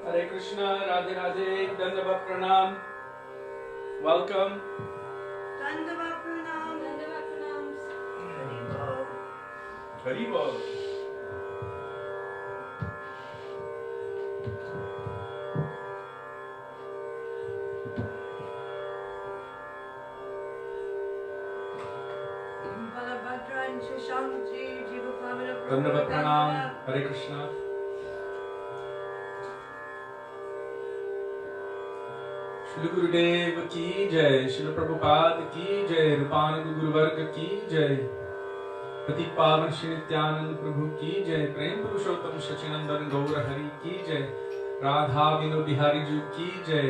Hare Krishna, Radhe Radhe, Dandava Pranam. Welcome. Dandava Pranam. Dandava Pranam. Hari Bol. Dandava Pranam. Hare Krishna. Srila Gurudev ki jai, Srila Prabhupada ki jai, Rupananda Guruvarg ki jai, Pati Pavan Shri Nityanand Prabhu ki jai, Prem Purushottam Sachinandan Gaura Hari ki jai, Radha Vinu Bihari Ju ki jai,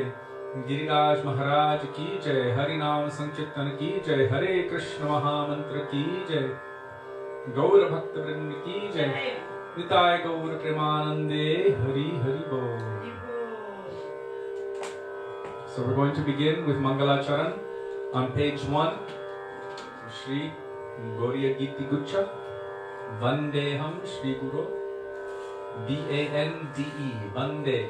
Giriraj Maharaj ki jai, Hari Naam Sankirtan ki jai, Hare Krishna Mahamantra ki jai, Gaura Bhakta Vrind ki jai, Nitai Gaura Premanande Hari Hari Bol. So we're going to begin with Mangalacharan on page 1, Shri Gauriya Giti Gucha, Vandeham Shri Guru, B-A-N-D-E, Vande.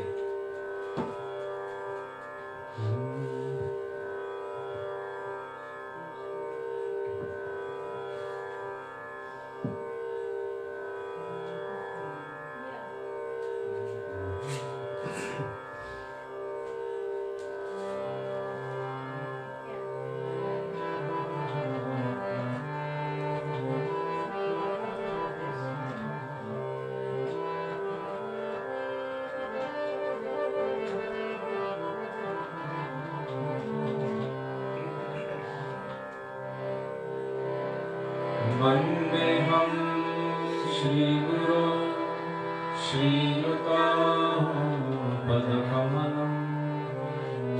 Vandeham Shri Guru Shri Yuta Padakamanam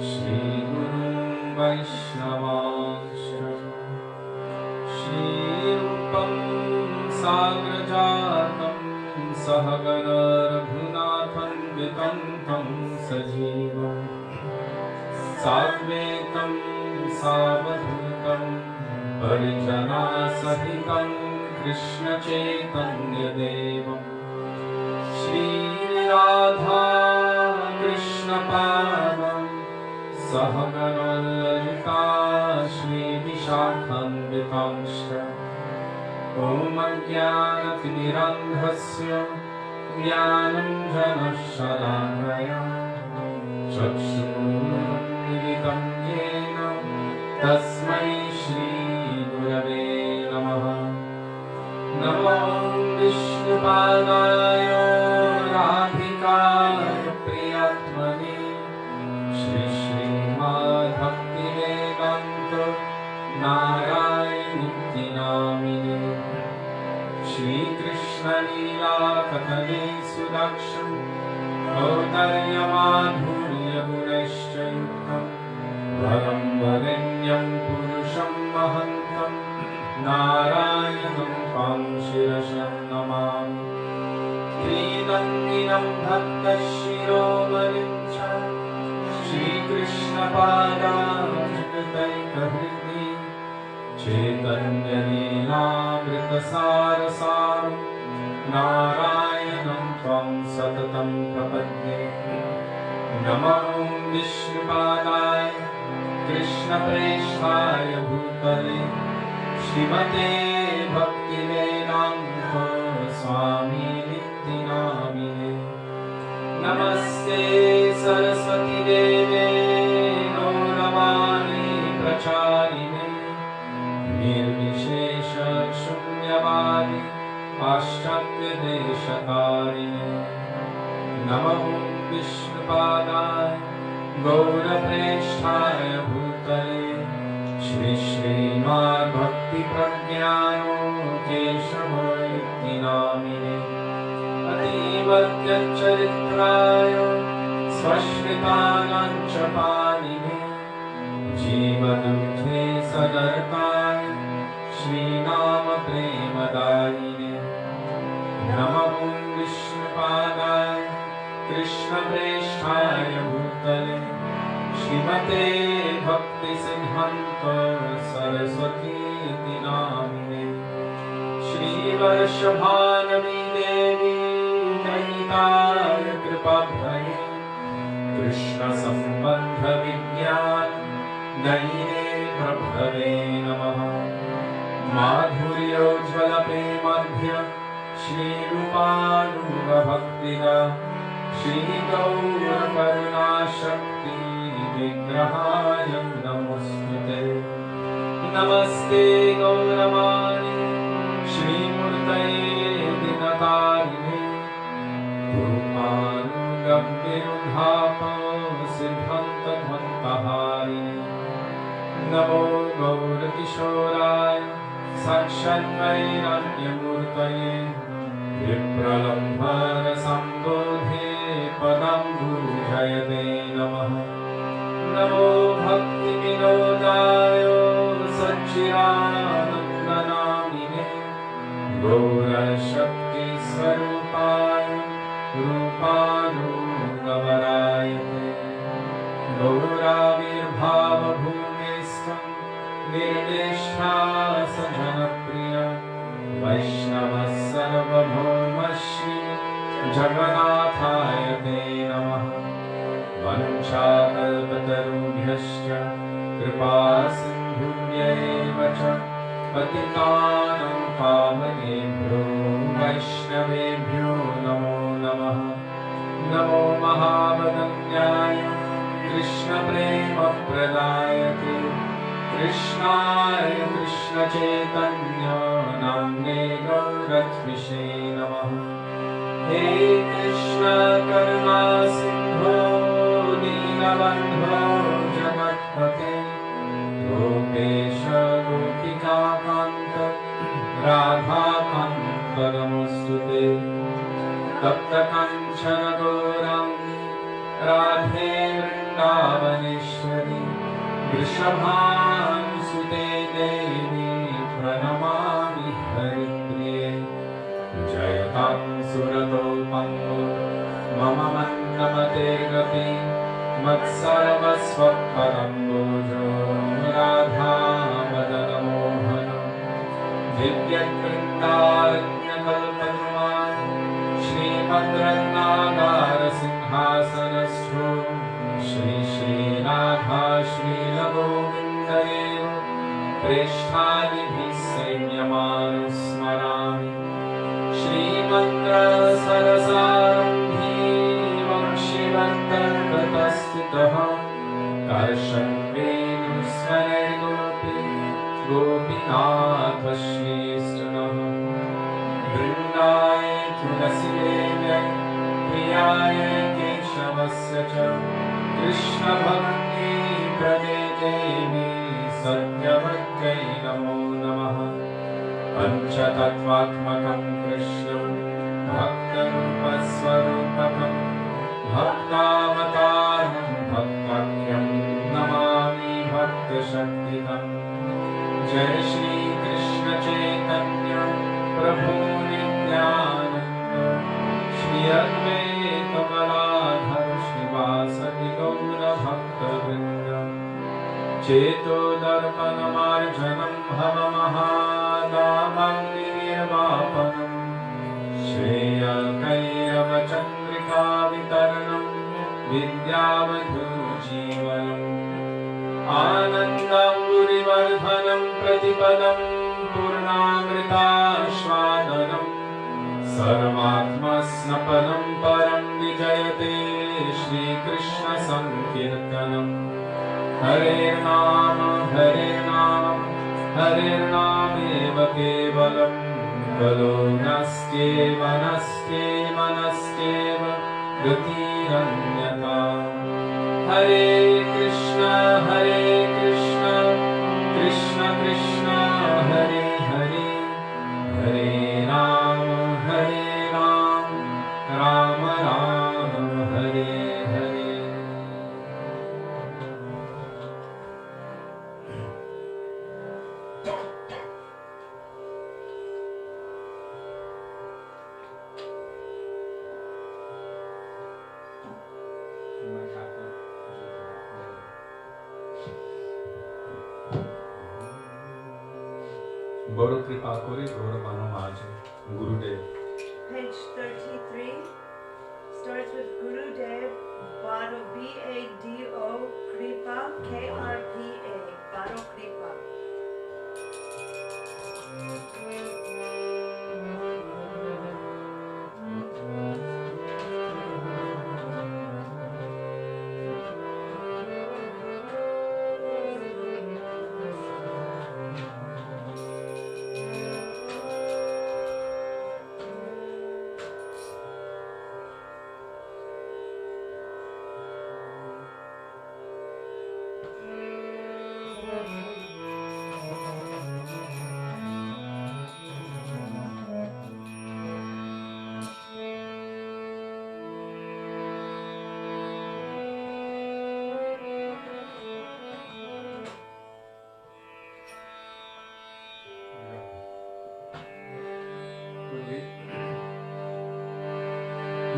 Shri Guru Vaisnava Shri Rupam Sagrajatam Sahagana Raghunatham Vitantam Sajivam Sadvetam Savadhutam Parijana Sahitam Krishna Chaitanya Devam Shri Radha Krishna Padam Sahagana Lalita Shri Vishakhanvitamsha Om Ajnanatirandhasya Jnanam Janashalakaya Chakshurunmilitam Yena Tasmai Shri Gurave Namaha Namo Vishnupadaya Radhikaya Priyatmane Shri Srimad Bhaktivedanta Narayan Namine Shri Krishna Lila Kathane Sudaksham Kautarya Madhurya Guneshchayuktam Varam Varenyam Purusham Mahantam Narayanam Pam Shirasham Namami Tridanginam Bhakta Shiromarincha Shri Krishna Pada Jagataika Hridi Chaitanya Leela Brita Sarasaram Narayanam Pam Satatam Prapadye Namo Vishnupadaya Krishna Preshthaya Bhutale Srimate Bhaktivedanta Swami Niti Namine Namaste Saraswati Deve Nauramani Pracharine Nirvishesha Shunyavadi Paschatya Deshatarine Namo Vishnupadaya Gaura Preshthaya Bhutale Shri Srimad Bhakti Pragyano Keshava Yutti Namine Ativatya Charitraya Swashritanancha Panine Jiva Dukhe Sadarkaya Shri Nama Premadayine Namo Vishnupadaya Krishna Preshthaya Bhutale Srimate भक्ति सिद्धांत सरस्वती नामिने श्री वर्षभानवी देवी नैताय कृपाभ्रये कृष्ण संबंध विज्ञान नयिने प्रभवे नमः माधुर्योज्ज्वल प्रेमाढ्य श्रीरूपानुग भक्तिदा श्री गौर करुणाशक्ति विग्रहाय नमोस्तुते नमस्ते गौरवाणी श्रीमूर्तये दिनतारिणे रूपानुगं विरुधाप सिद्धान्तध्वन्तहारिणे नमो गौरकिशोराय साक्षान्वैराग्यमूर्तये विप्रलम्भरसम्बोधे पदं गुरुजयते नमः नमो भक्तिविनोदाय सच्चिदानन्दनामिने गौरशक्तिस्वरूपाय रूपानुगमराय गौराविर्भावभूमेस्त्वं निर्दिष्टा सजनप्रिया वैष्णवः सर्वभौमश्री जगन्नाथाय ते नमः वंशाकल्पतरुभ्यश्च कृपासिन्धुभ्यैव च पतितानां पावनेभ्यो वैष्णवेभ्यो नमो नमः नमो महावदन्याय कृष्णप्रेमप्रदायते कृष्णाय कृष्णचैतन्य नाम्ने गौरत्विषे नमः हे कृष्ण करुणा सिन्धो दीनबन्धो जगत्पते गोपेश गोपिकान्त राधाकान्त नमोऽस्तुते तप्तकाञ्चन गौराङ्गी राधे वृन्दावनेश्वरी वृषभानुसुते देवी प्रणमामि हरिप्रिये जयतां सुरतो पङ्गो मम मन्दमतेर्गति मत्सर्वस्वपदम्बोजो राधावदनमोहन दिव्यवृन्दारण्यकल्पद्रुमान् श्रीमद्रत्नागारसिंहासनस्थो श्री श्रीराधा श्रीलगोविन्ददेव प्रेष्ठादिभिः संयमानुस्मरामि श्रीमन्त्रसरसारम्भी वंशिवन्तर्गतस्थितः कर्षन्वेणुस्वरैर्गोपी गोपीनाथश्रीष्टनः वृन्दाय तुलसीदेव्यै प्रियाय केशवस्य च कृष्णभक्ति प्रदे देवी सत्यवत्यै नमो नमः पञ्चतत्त्वात्मकं कृष्णं भक्तरूपस्वरूपकं भक्तावतारं भक्ताख्यं नमामि भक्तशक्तिदम् जय श्री कृष्ण चैतन्य प्रभु नित्यानन्द श्री अद्वैत गदाधर श्रीवासदि गौरभक्तवृन्द चेतो दर्पणमार्जनं भवमहादाभं निर्वापनं श्रेयकैरवचन्द्रिका वितरणं विद्यावधूजीवनम् आनन्दं प्रतिपदं पूर्णामृतास्वादनं सर्वात्मस्नपनं परं विजयते श्रीकृष्णसङ्कीर्तनम् हरेर्नाम हरेर्नामेव केवलं कलो नस्त्येव नस्त्येव गतिरन्यथा हरे कृष्ण कृष्ण कृष्ण हरे हरे हरे राम राम राम हरे हरे বড় কৃপা করে গৌর মানব মাঝে গুরুদেব। Page 33 starts with Gurudev, Bado B-A-D-O, Kripa, K-R-P-A, Bado Kripa.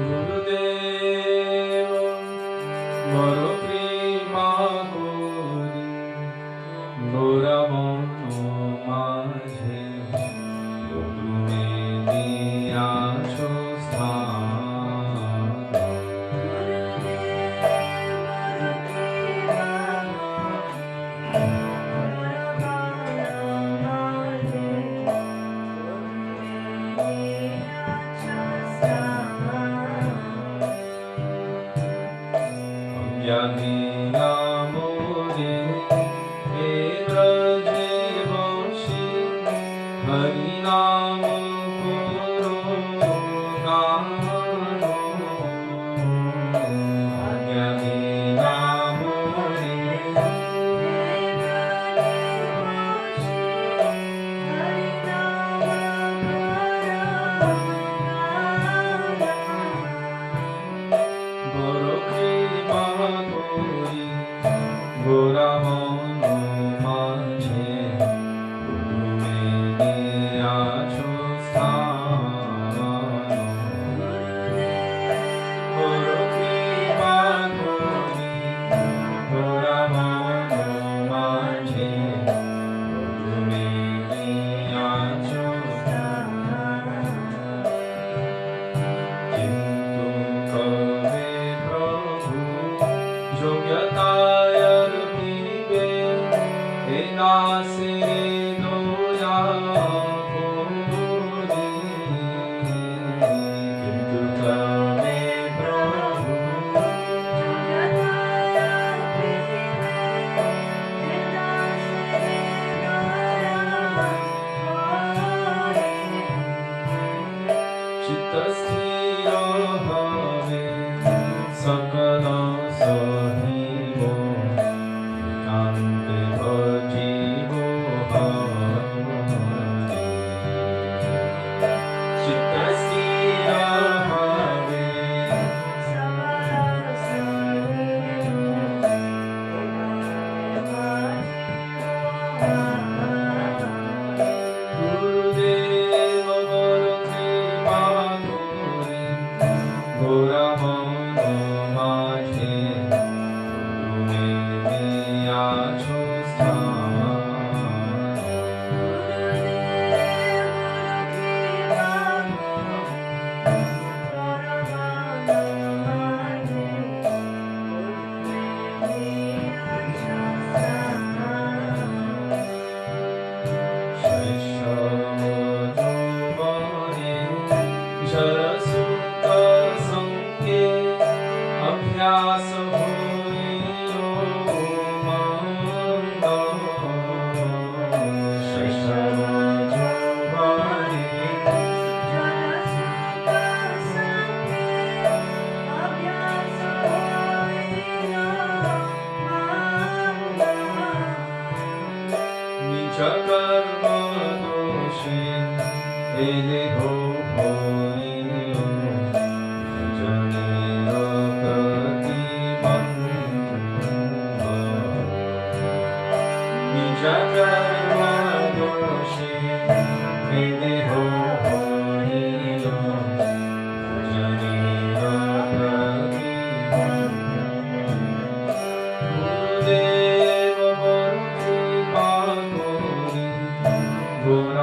গুরুদেব বড় কৃপা করি গৌর মানব মাঝে তুমি দিয়াছো স্থান। জ্ঞানী আমোরে এ ব্রজে বসি হরি নাম করো গান। জ্ঞানী আমোরে বড় কৃপা করি গৌর মানব মাঝে তুমি দিয়াছো স্থান। বড় কৃপা করি গৌর মানব মাঝে তুমি দিয়াছো স্থান। কিন্তু কবে প্রভু যোগ্যতায়র পিবে এ নাসে দয়া করি। কিন্তু কবে প্রভু চিত্ত স্থির হবে সকল সহিব কান্তে ভজিব হরি। চিত্ত স্থির হবে গুরুদেব বড় কৃপা করি গৌর মানব মাঝে তুমি দিয়াছো স্থান। শৈশব যৌবনে জরসুত সঙ্গে অভ্যাস হইল মন্দ। শৈশব যৌবনে নিজ কর্ম দোষে এ দেহ হইল জনের প্রতিবন্ধ। নিজ কর্ম দোষে এ দেহ হইল জনের প্রতিবন্ধ। গুরুদেব বড় কৃপা করি Gour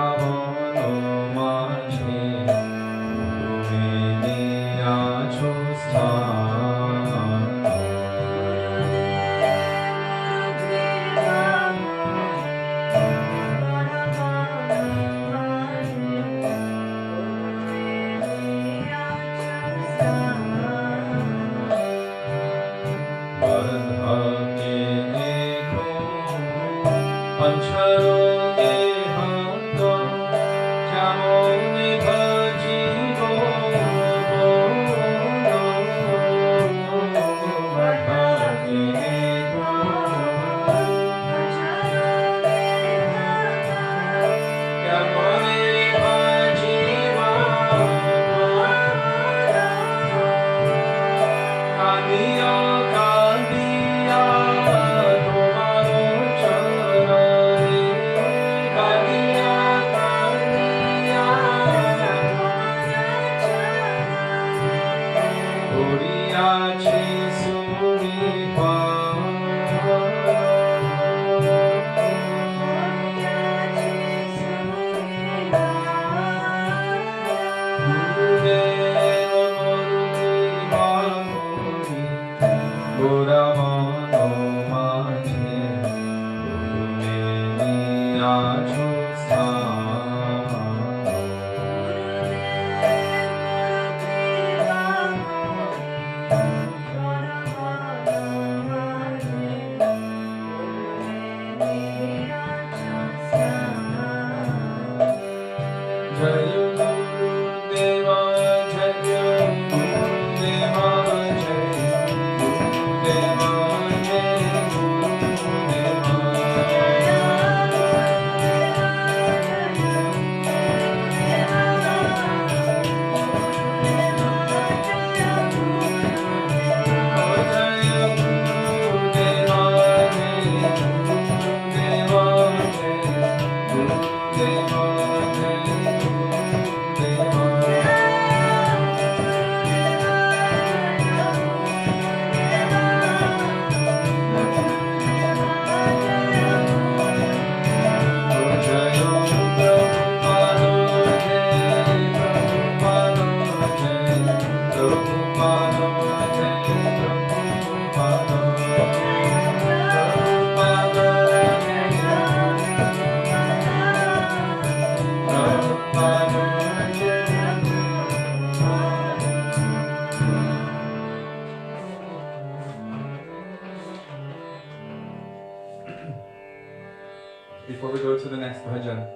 Before we go to the next bhajan,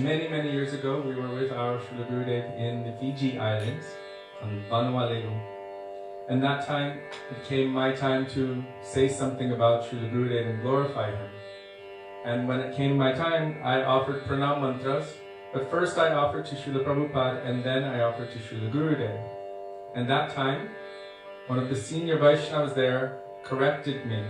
many years ago we were with our Srila Gurudev in the Fiji Islands on Vanuatu. And that time, it came my time to say something about Srila Gurudev and glorify him. And when it came my time, I offered pranam mantras, but first I offered to Srila Prabhupada and then I offered to Srila Gurudev. And that time, one of the senior Vaishnavas there corrected me.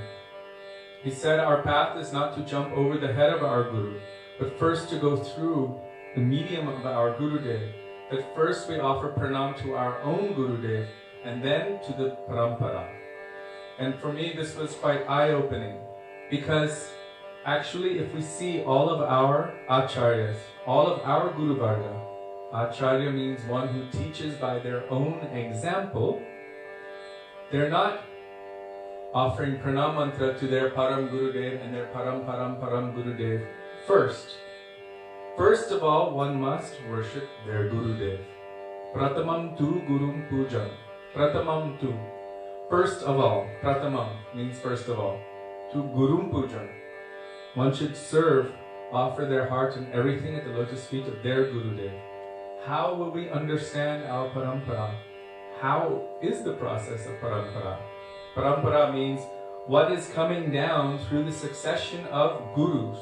He said our path is not to jump over the head of our Guru, but first to go through the medium of our Gurudev. That first we offer pranam to our own Gurudev and then to the parampara. And for me this was quite eye-opening, because actually if we see all of our acharyas, all of our Guru Varga, acharya means one who teaches by their own example, they're not offering pranam mantra to their param Gurudev and their param Gurudev first. First of all, one must worship their Gurudev. Pratamam tu gurum pujam. Pratamam tu. First of all, pratamam means first of all. Tu gurum pujam. One should serve, offer their heart and everything at the lotus feet of their Gurudev. How will we understand our parampara? How is the process of parampara? Parampara means what is coming down through the succession of gurus,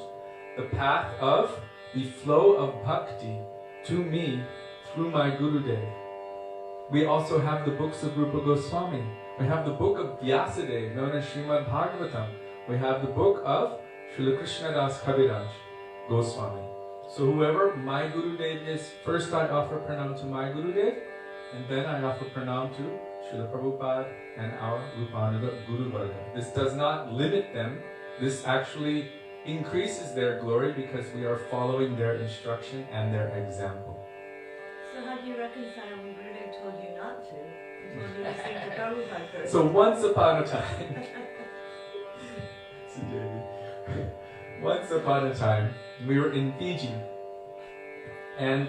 the path of the flow of bhakti to me through my Gurudev. We also have the books of Rupa Goswami. We have the book of Vyasadeva, known as Srimad Bhagavatam. We have the book of Srila Krishnadas Kaviraj Goswami. So whoever my Gurudev is, first I offer pranam to my Gurudev, and then I offer pranam to Srila Prabhupada and our Rupanuga Guru Varga. This does not limit them. This actually increases their glory because we are following their instruction and their example. So how do you reconcile when Gurudev told you not to? He told you to sing to Prabhupada first. So once upon a time, Sudevi, once upon a time, we were in Fiji, and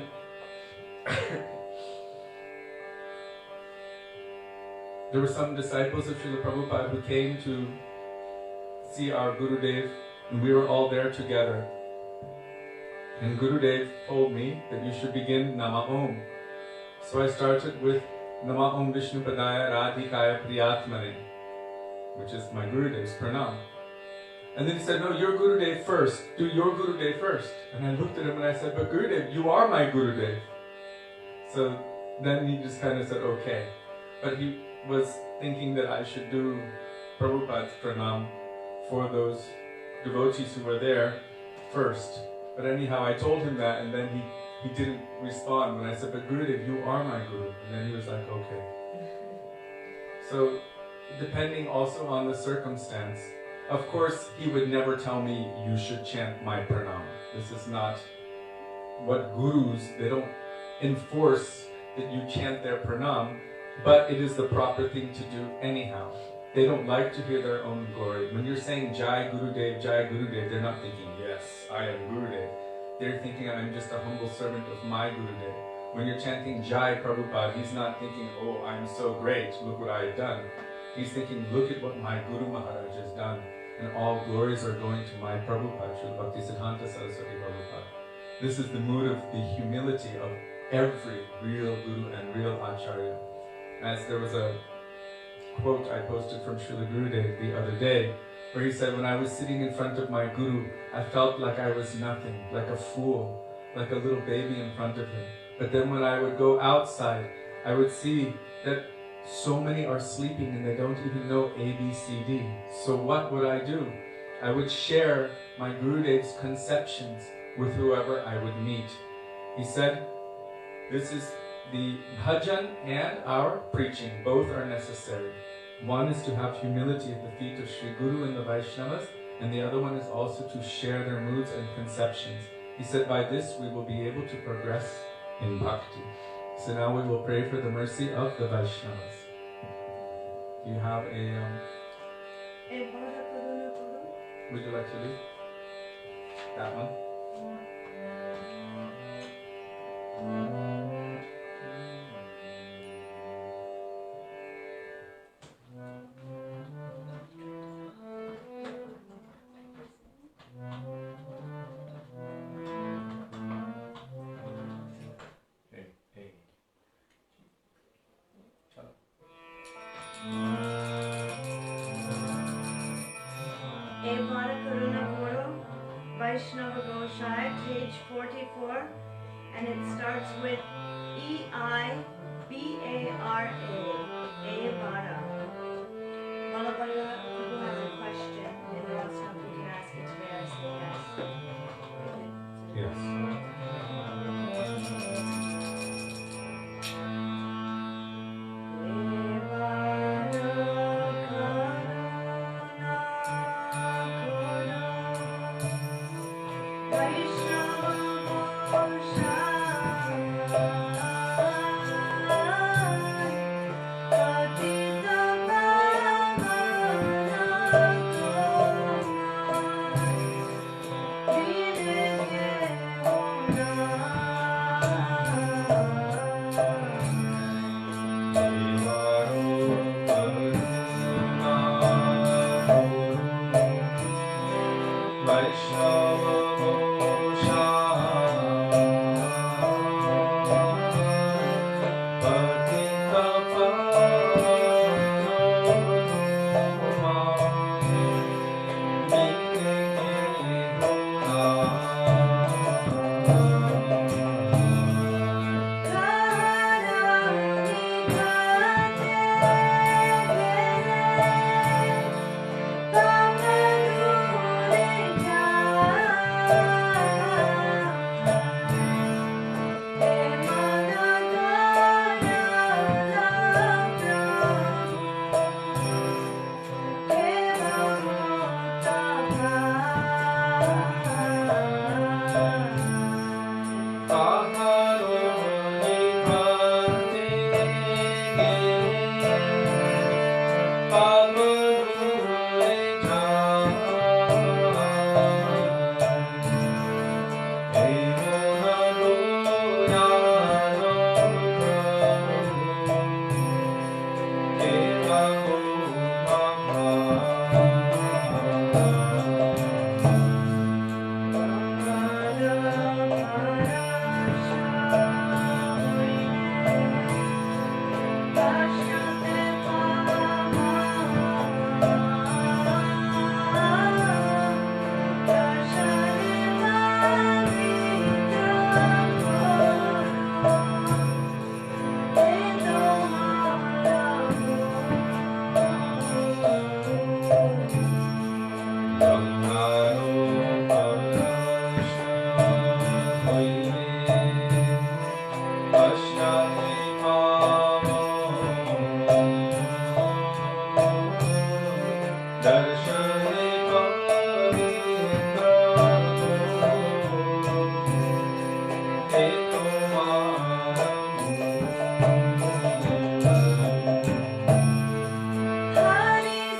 there were some disciples of Srila Prabhupada who came to see our Gurudev, and we were all there together. And Gurudev told me that you should begin Nama Om. So I started with Nama Om Visnupadaya Radhikaya Priyatmane, which is my Gurudev's pranam. And then he said, no, your Gurudev first. Do your Gurudev first. And I looked at him and I said, but Gurudev, you are my Gurudev. So then he just kind of said, okay. But he was thinking that I should do Prabhupada's pranam for those devotees who were there first. But anyhow, I told him that, and then he didn't respond when I said, but Gurudev, you are my Guru. And then he was like, okay. So, depending also on the circumstance, of course, he would never tell me, you should chant my pranam. This is not what gurus, they don't enforce that you chant their pranam, but it is the proper thing to do anyhow. they don't like to hear their own glory. When you're saying Jai Gurudev, they're not thinking, yes, I am Gurudev. They're thinking, I'm just a humble servant of my Gurudev. When you're chanting Jai Prabhupada, he's not thinking, oh, I'm so great, look what I've done. He's thinking, look at what my Guru Maharaj has done, and all glories are going to my Prabhupada, Srila Bhaktisiddhanta Saraswati Prabhupada. This is the mood of the humility of every real Guru and real Acharya. As there was a quote I posted from Srila Gurudev the other day, where he said, when I was sitting in front of my Guru, I felt like I was nothing, like a fool, like a little baby in front of him. But then when I would go outside, I would see that so many are sleeping and they don't even know A, B, C, D. So what would I do? I would share my Gurudev's conceptions with whoever I would meet. He said, this is the bhajan and our preaching, both are necessary. One is to have humility at the feet of Sri Guru and the Vaishnavas, and the other one is also to share their moods and conceptions. He said, by this we will be able to progress in bhakti. So now we will pray for the mercy of the Vaishnavas. Do you have a... would you like to do that one? Vaishnava Goshai, page 44, and it starts with E-I-B-A-R-A, Evara. Malabara, who has a question, and wants to know if we can ask it today, I say yes. Yes. Hari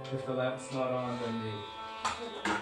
If the lamp's not on, then the...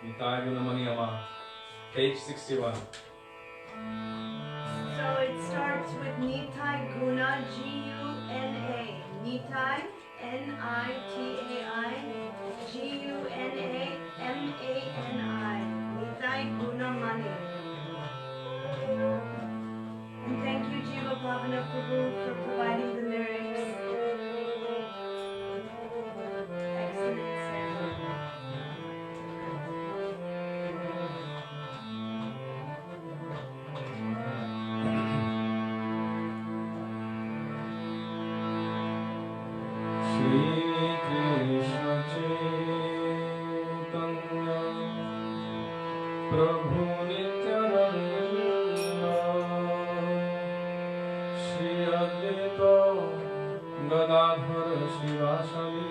Nitai Gunamani Ama, page 61. So it starts with Nitai Guna, G-U-N-A. Nitai, N-I-T-A-I, G-U-N-A, M-A-N-I. Nitai Guna Mani. And thank you, Jiva Bhavana Prabhu, for providing the lyrics. Excellent ceremony. Prabhu Nityananda Shri Advaita Gadadhar Shivasali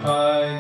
Bye.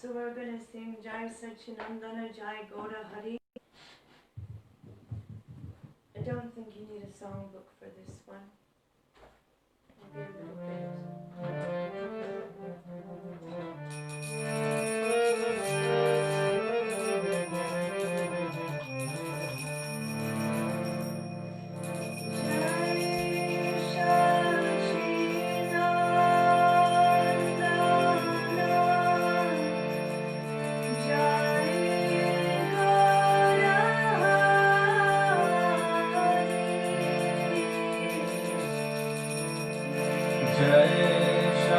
So we're going to sing Jai Sachinandana Jai Goda Hari. I don't think you need a songbook for this one. Maybe a little bit. Jai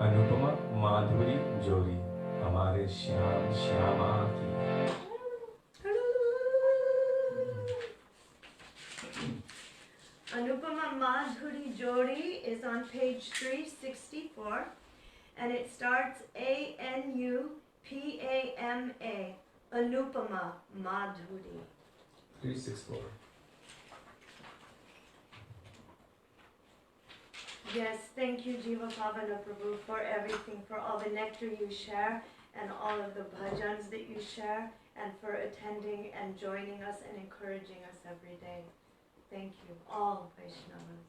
Anupama माधुरी जोड़ी हमारे श्याम श्यामा की। Anupama Madhuri Jodi is on page 364 and it starts A-N-U-P-A-M-A. Anupama Madhuri. 364. Yes, thank you Jiva Pavana Prabhu for everything, for all the nectar you share and all of the bhajans that you share and for attending and joining us and encouraging us every day. Thank you, all Vaishnavas.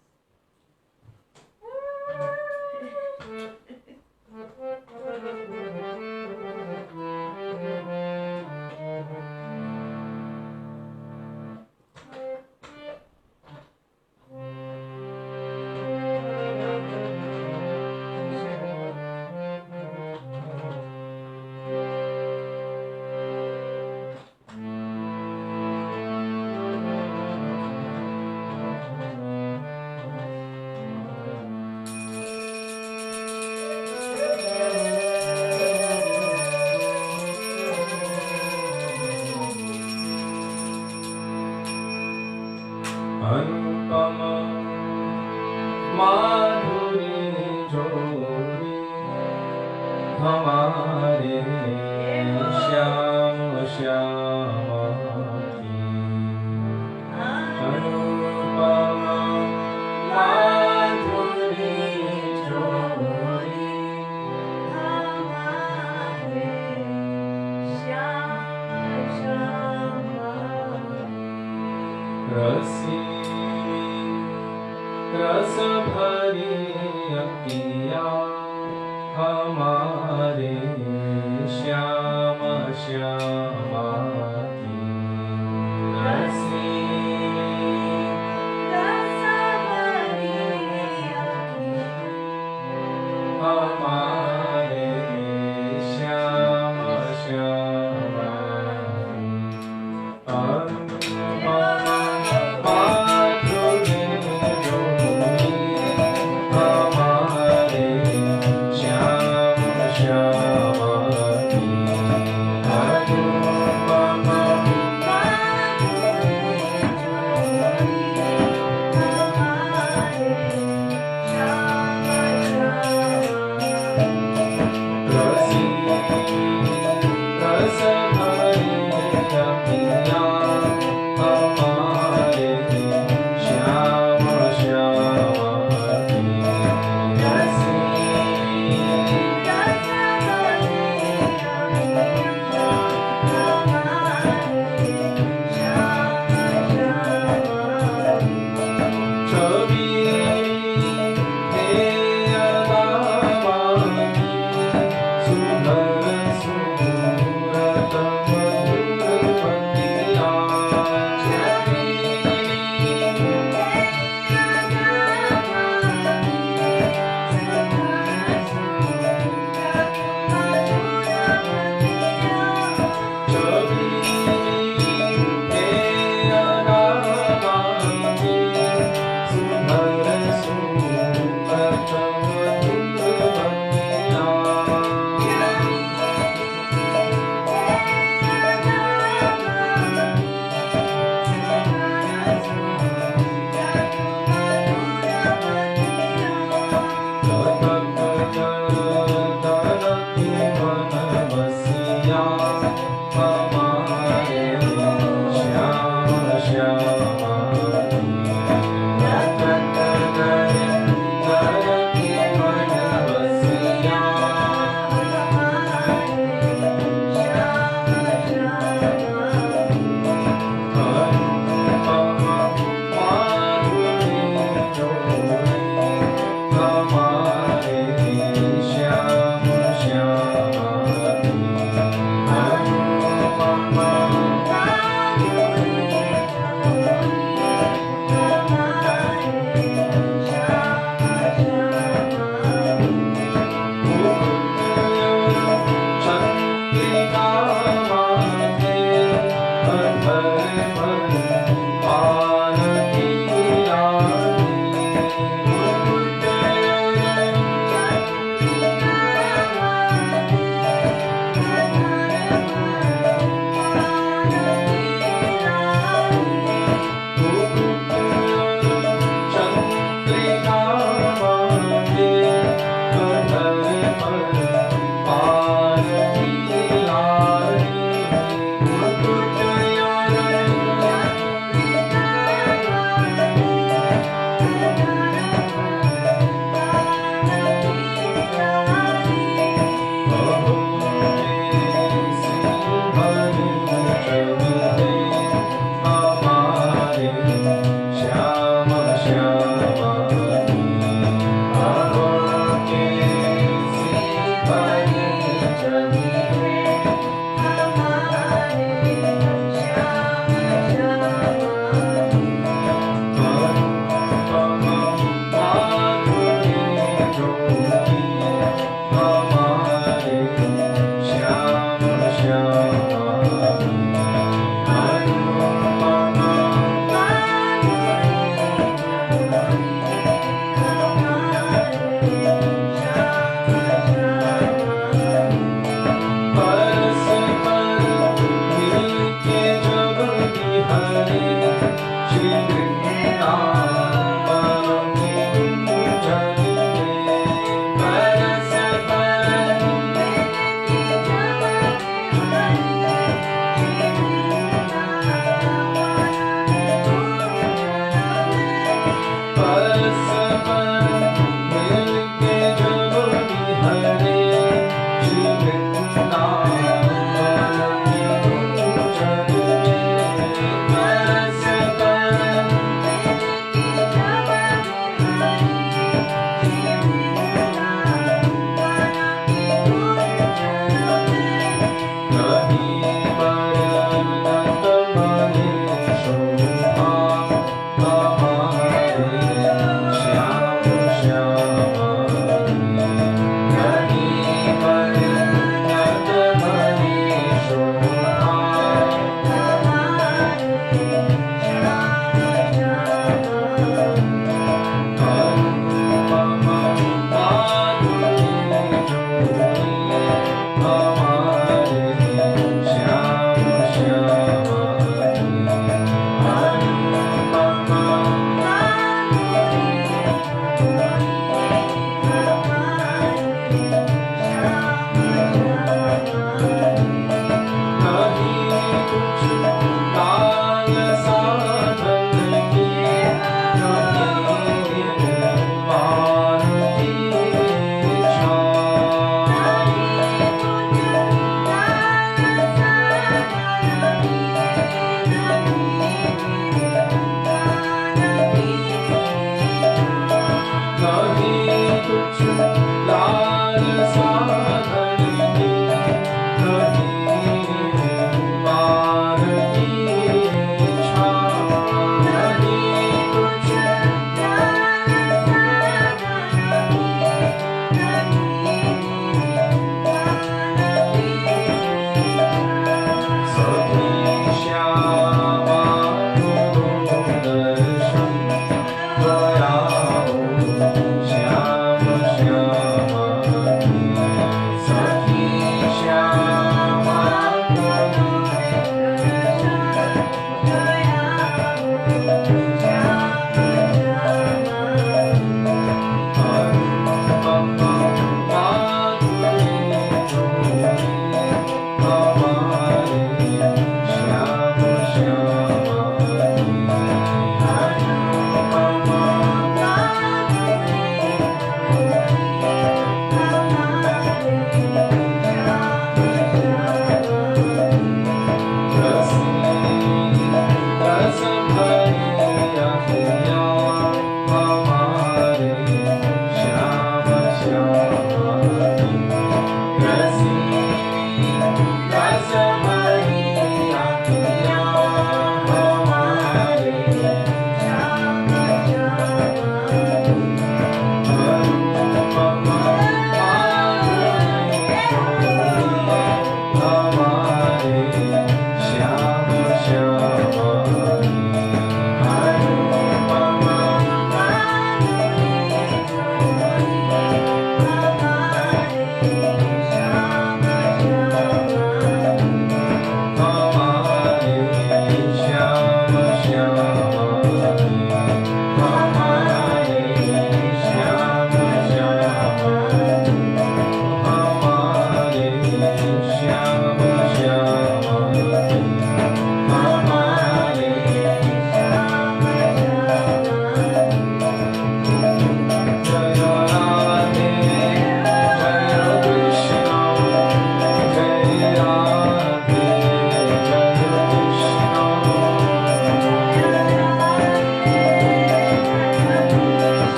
Anupama माधुरी जोड़ी हमारे श्याम श्यामा की। अनुपमा माधुरी जोड़ी हमारे श्याम श्यामा रसी रस भरी अखियाँ हमारे श्याम श्यामा की। रसी रस भरी अखियाँ हमारे श्याम श्यामा की। माधुरी जोड़ी हमारे श्याम श्यामा की। अनुपमा रसी रस भरी अखियाँ हमारे श्याम श्यामा की। रसी छवि तेरा नामानी सुंदर सूरत मधुर बंदिया। छवि छवि तेरा नामानी सुंदर सूरत मधुर बंदिया।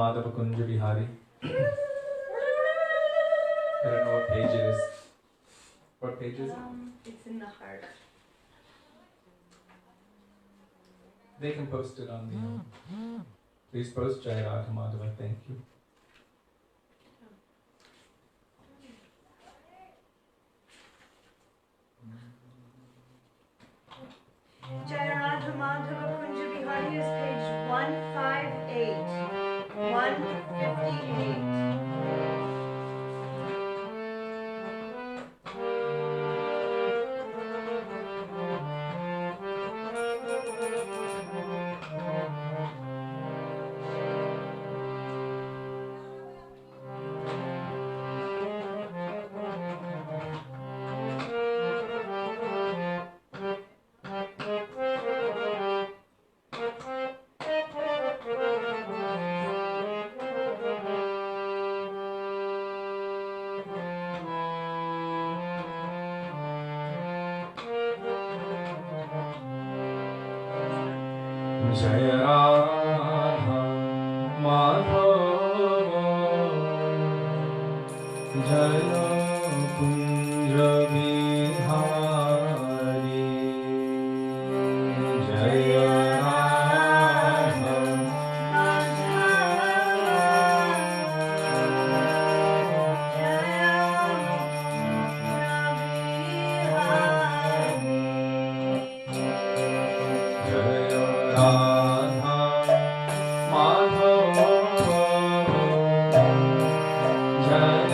Madhava Kunja Bihari. I don't know what page it is. What page is it? It's in the heart. They can post it on the. Please post Jai Radha Madhava. Thank you. Jai Radha Madhava Kunja Bihari is page 158. 158. Jai Radha Madhava Jai Kunja Bihari Jai Radha Madhava Jai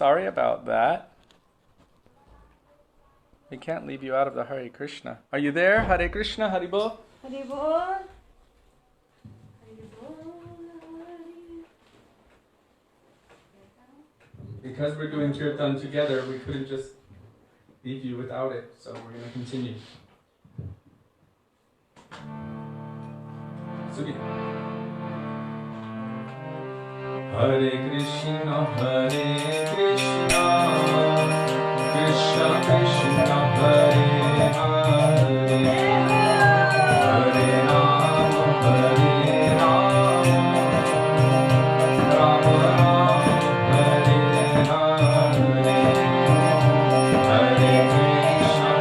Sorry about that. We can't leave you out of the Hare Krishna. Are you there? Hare Krishna, Haribol? Haribol. Because we're doing kirtan together, we couldn't just leave you without it, so we're going to continue. Sudevi. Hare Krishna, Krishna Krishna, Hare Hare, Hare Rama, Hare Rama, Rama Rama, Hare Hare, Hare Krishna,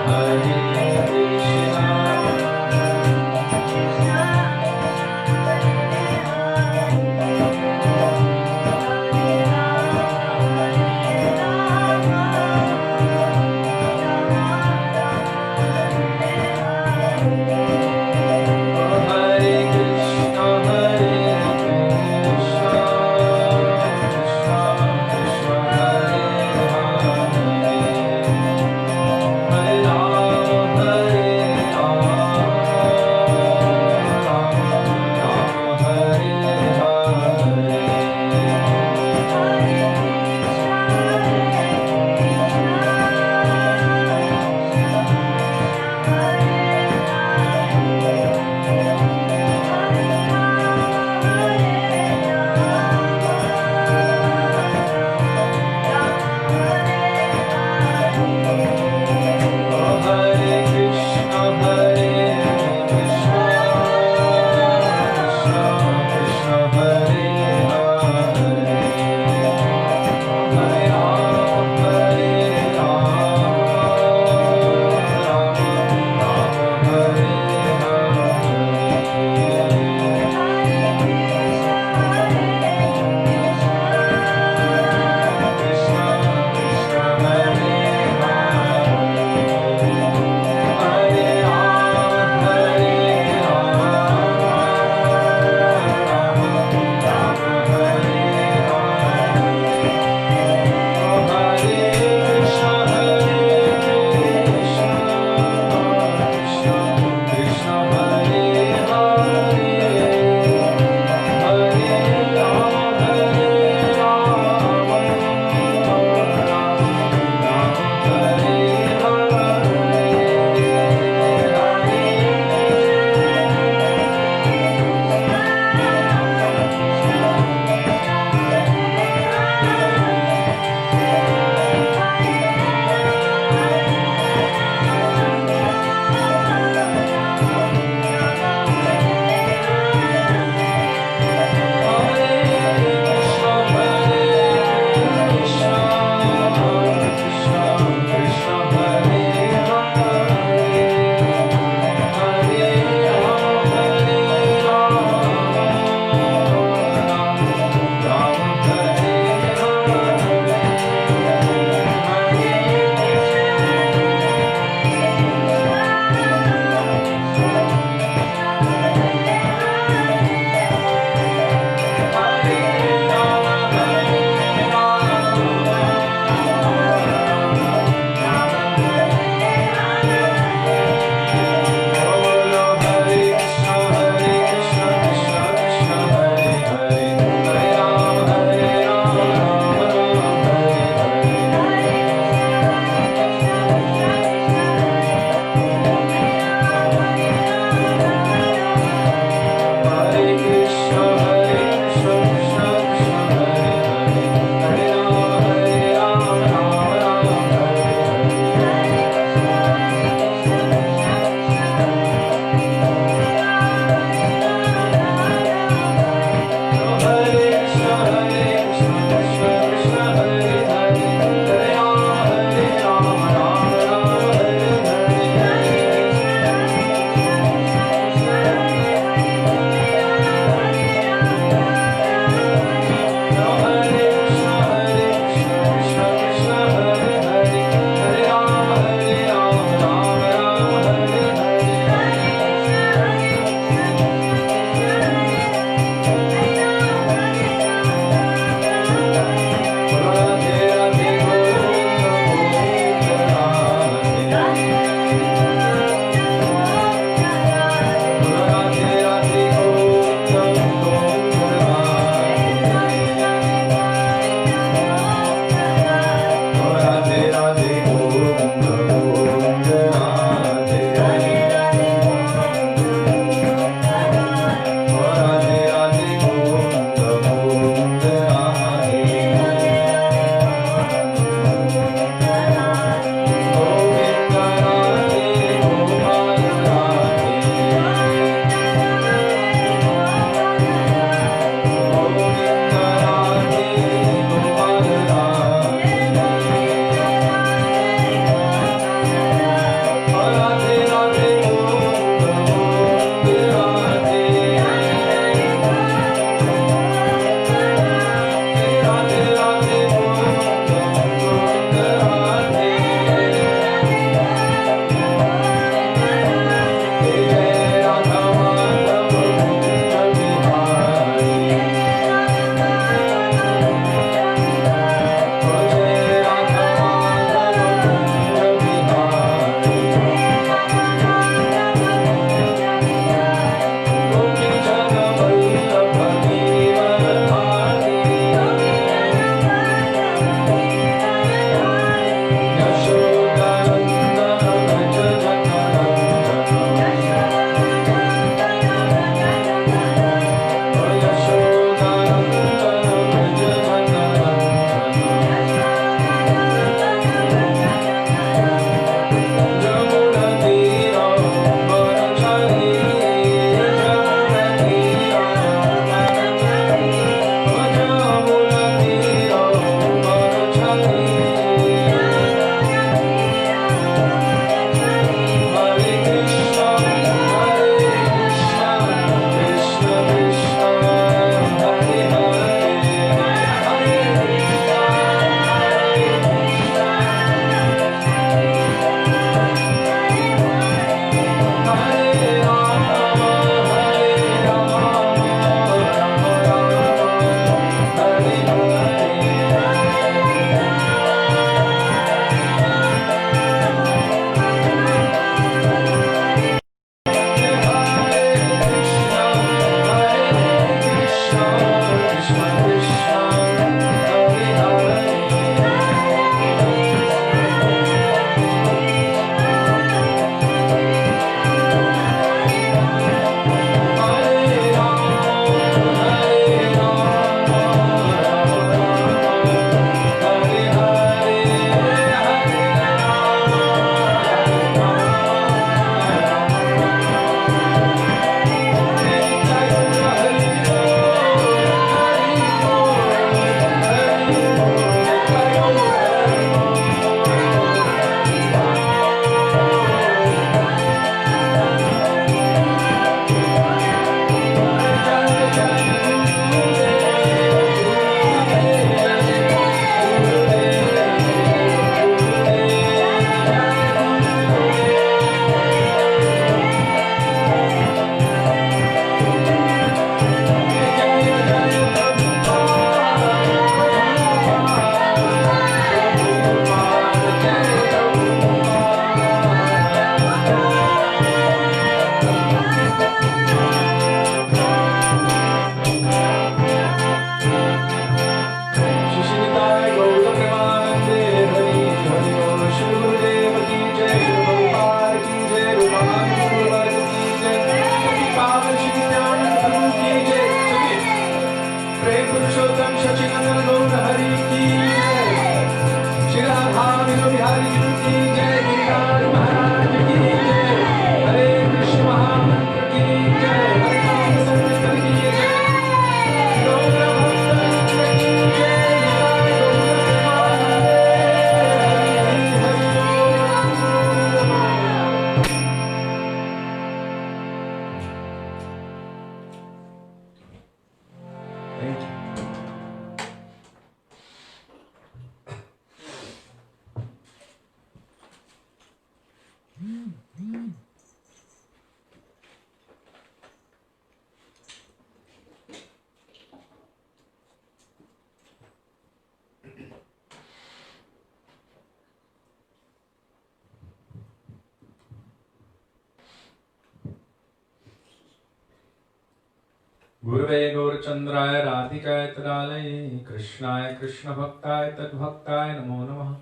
Gurave Gaurachandraya Radhikaya Tadalaye Krishnaya Krishna Bhaktaye Tadbhaktaye Namo Namaha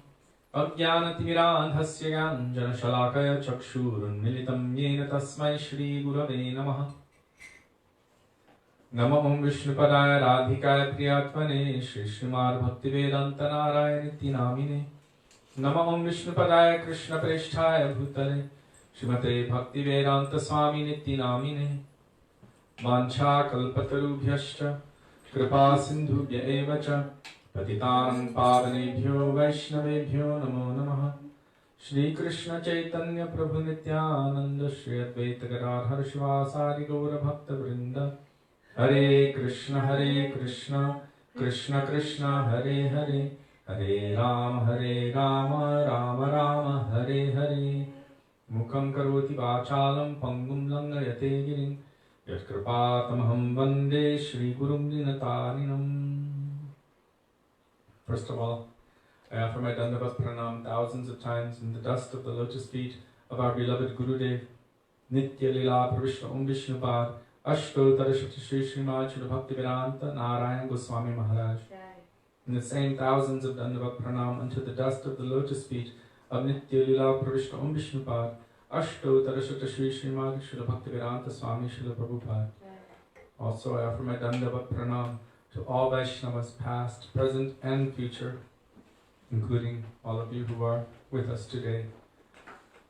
Ajnanatimirandhasya Gyanjana Shalakaya Chakshurun Militam Yena Tasmai Shri Gurave Namaha Namo Om Vishnupadaya Radhikaya Priyatmane Shri Srimad Bhaktivedanta Narayaniti Namine Namo Om Vishnupadaya Krishna Presthaya Bhutale Srimate Bhaktivedanta Swami Niti Namine Vancha Kalpatarubhyascha Kripa Sindhubhya Evacha Patitanam Pavanebhyo Vaishnavebhyo Namo Namaha Shri Krishna Chaitanya Prabhu Nityananda Shri Advaita Gadadhar Shivasari Gaura Bhakta Vrinda Hare Krishna Krishna Krishna Hare Hare Hare Rama Rama Rama Hare Hare Mukham Karoti Vachalam Pangum Langayate Girim Yatkripatamaham Vande Shri Gurum Dinatarinam. First of all, I offer my Dandavat Pranam thousands of times in the dust of the lotus feet of our beloved Gurudev, Nitya Lila Pravishna Vishnupad, Astottara Shri Srimad Bhaktivedanta Narayan Goswami Maharaja. In the same thousands of Dandavat Pranam unto the dust of the lotus feet of Nitya Lila Pravishna Vishnupad, Astottara Shri Srimad Bhaktivedanta Swami Srila Prabhupada. Also I offer my Dandavat Pranam to all Vaishnavas past, present and future, including all of you who are with us today,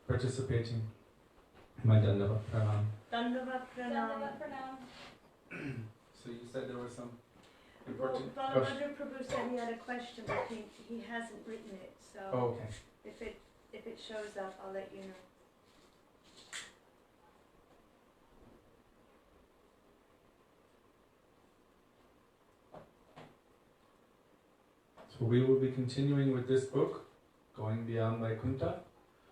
participating in my Dandavat Pranam. Dandavat Pranam. So you said there was some important Well, question? Balamadra Prabhu said he had a question, but he hasn't written it, so Oh, okay. if it shows up, I'll let you know. So we will be continuing with this book, Going Beyond Vaikuntha,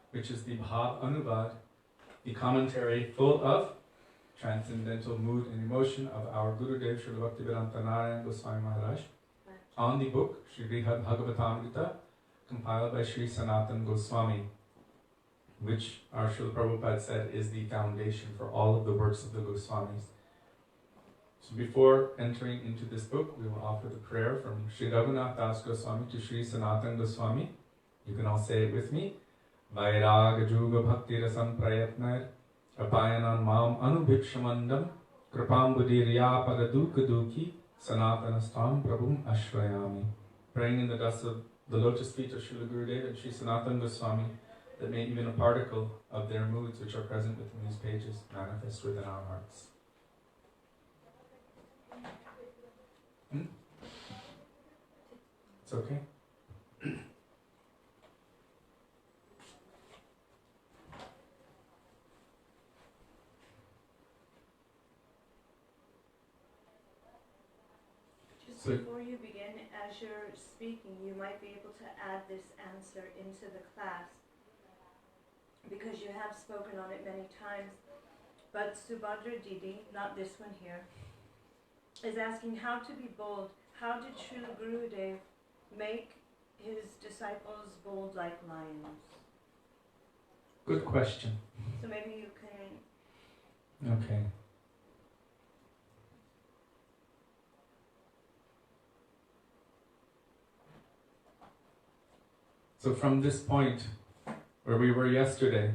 which is the Bhav Anuvad, the commentary full of transcendental mood and emotion of our Gurudev Srila Bhaktivedanta Narayan Goswami Maharaj on the book Sri Brihad Bhagavatamrita, compiled by Sri Sanatan Goswami, which our Srila Prabhupada said is the foundation for all of the works of the Goswamis. So before entering into this book, we will offer the prayer from Sri Raghunath Das Goswami to Sri Sanatan Goswami. You can all say it with me. Vairaga Juga Bhakti Rasam Prayatnair Apayanan Mam Anubhikshamandam Kripambudirya Paraduka Duki Sanatanastam Prabhum Ashrayami. Praying in the dust of the lotus feet of Srila Gurudev and Sri Sanatan Goswami, that may even a particle of their moods which are present within these pages manifest within our hearts. It's okay? Just before you begin, as you're speaking, you might be able to add this answer into the class, because you have spoken on it many times. But Subhadra Didi, not this one here, is asking how to be bold. How did Srila Gurudev make his disciples bold like lions? Good question. So maybe you can... Okay. So from this point, where we were yesterday,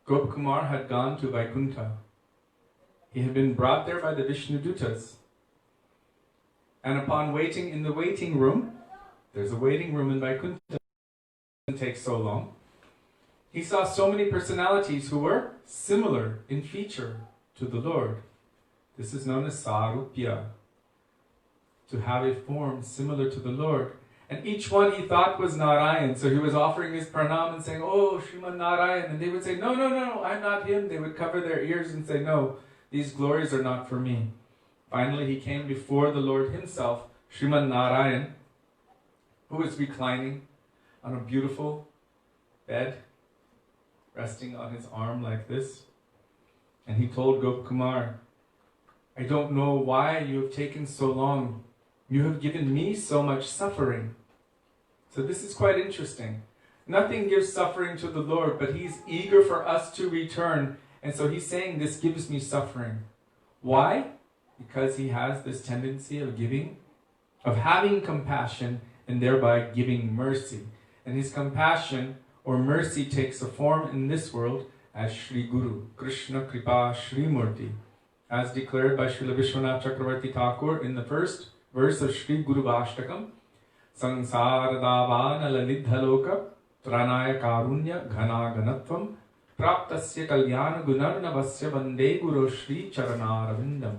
Gopkumar had gone to Vaikuntha. He had been brought there by the Vishnudutas. And upon waiting in the waiting room, there's a waiting room in Vaikuntha, it doesn't take so long, he saw so many personalities who were similar in feature to the Lord. This is known as Sarupya, to have a form similar to the Lord. And each one he thought was Narayan, so he was offering his pranam and saying, "Oh, Srimad Narayan," and they would say, "No, no, no, I'm not him." They would cover their ears and say, "No, these glories are not for me." Finally, he came before the Lord himself, Srimad Narayan, who was reclining on a beautiful bed, resting on his arm like this. And he told Gopkumar, "I don't know why you have taken so long. You have given me so much suffering." So this is quite interesting. Nothing gives suffering to the Lord, but He's eager for us to return. And so He's saying, this gives me suffering. Why? because he has this tendency of giving, of having compassion and thereby giving mercy. And his compassion or mercy takes a form in this world as Shri Guru, Krishna Kripa Shri Murti, as declared by Srila Vishwanath Chakravarti Thakur in the first verse of Shri Guru Bhashtakam, Sansara Davana Lalidhaloka Tranaya Karunya Ghana Ganatvam Praptasya Kalyana Gunarnavasya Vande Guru Shri Charanaravindam.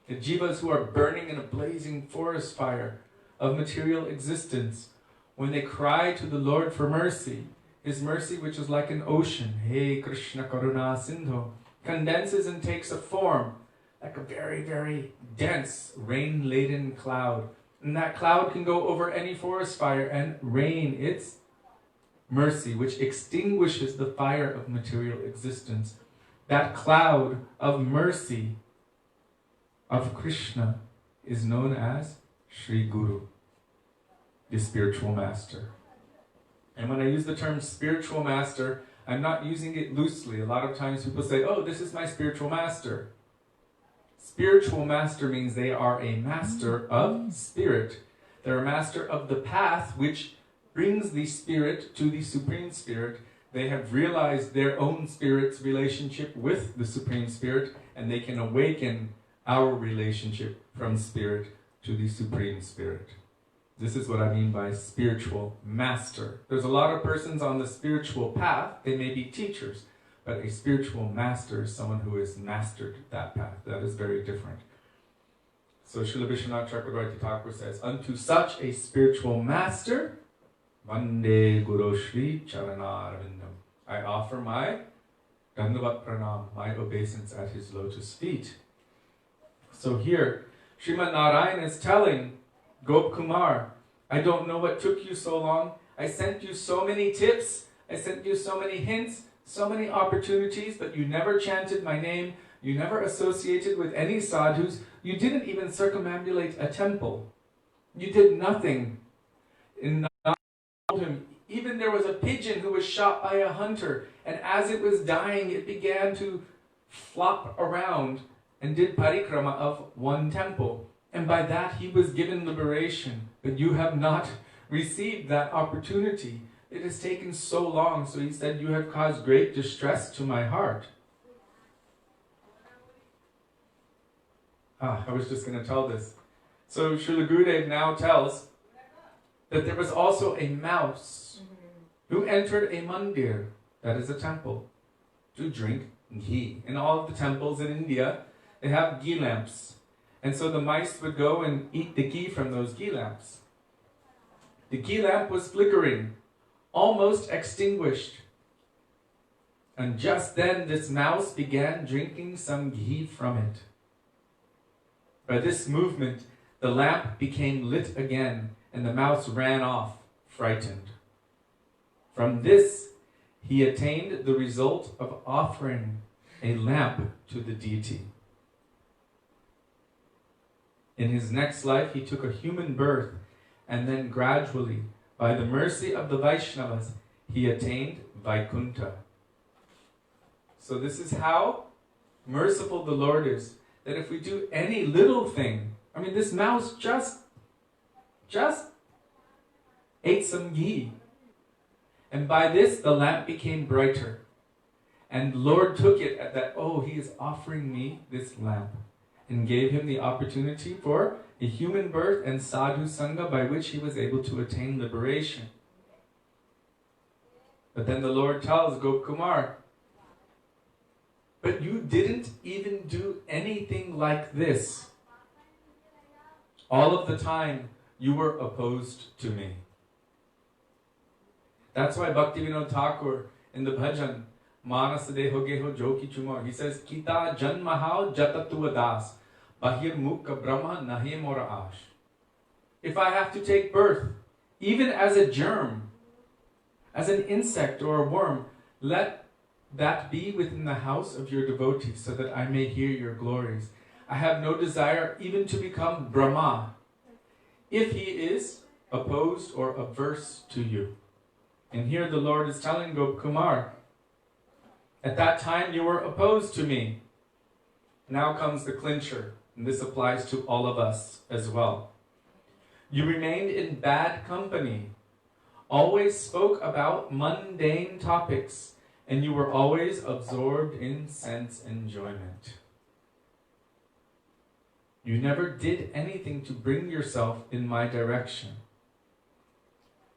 The jivas who are burning in a blazing forest fire of material existence, when they cry to the Lord for mercy, his mercy, which is like an ocean, Hey Krishna Karuna Sindhu, condenses and takes a form like a very, very dense, rain-laden cloud. And that cloud can go over any forest fire and rain its mercy, which extinguishes the fire of material existence. That cloud of mercy of Krishna is known as Shri Guru, the spiritual master. And when I use the term spiritual master, I'm not using it loosely. A lot of times people say, oh, this is my spiritual master. Spiritual master means they are a master of spirit. They're a master of the path which brings the spirit to the Supreme Spirit. They have realized their own spirit's relationship with the Supreme Spirit, and they can awaken our relationship from spirit to the Supreme Spirit. This is what I mean by spiritual master. There's a lot of persons on the spiritual path. They may be teachers, but a spiritual master is someone who has mastered that path. That is very different. So Srila Vishwanath Chakravarti Thakur says, unto such a spiritual master, Vande Guru Shri Charanaravindam. I offer my Dandavat Pranam, my obeisance at his lotus feet. So here, Srimad Narayan is telling Gop Kumar, I don't know what took you so long. I sent you so many tips. I sent you so many hints, so many opportunities, but you never chanted my name. You never associated with any sadhus. You didn't even circumambulate a temple. You did nothing. And told him, even there was a pigeon who was shot by a hunter, and as it was dying, it began to flop around and did parikrama of one temple. And by that he was given liberation. But you have not received that opportunity. It has taken so long. So he said, you have caused great distress to my heart. I was just going to tell this. So Srila Gurudev now tells that there was also a mouse who entered a mandir, that is a temple, to drink ghee. In all of the temples in India, they have ghee lamps. And so the mice would go and eat the ghee from those ghee lamps. The ghee lamp was flickering, almost extinguished. And just then this mouse began drinking some ghee from it. By this movement, the lamp became lit again, and the mouse ran off, frightened. From this, he attained the result of offering a lamp to the deity. In his next life, he took a human birth, and then gradually, by the mercy of the Vaishnavas, he attained Vaikuntha. So this is how merciful the Lord is, that if we do any little thing, I mean, this mouse just ate some ghee. And by this, the lamp became brighter. And the Lord took it at that, oh, he is offering me this lamp, and gave him the opportunity for a human birth and sadhu sangha by which he was able to attain liberation. But then the Lord tells Gop Kumar, but you didn't even do anything like this. All of the time, you were opposed to me. That's why Bhaktivedanta Thakur in the bhajan, Manas deho geho joki chumar, he says, Kita janmahao jatatu das, bahir mukha brahma nahe mora ash. If I have to take birth, even as a germ, as an insect or a worm, let that be within the house of your devotee, so that I may hear your glories. I have no desire even to become Brahma, if he is opposed or averse to you. And here the Lord is telling Gop Kumar, at that time you were opposed to me. Now comes the clincher. And this applies to all of us as well. You remained in bad company, always spoke about mundane topics, and you were always absorbed in sense enjoyment. You never did anything to bring yourself in my direction.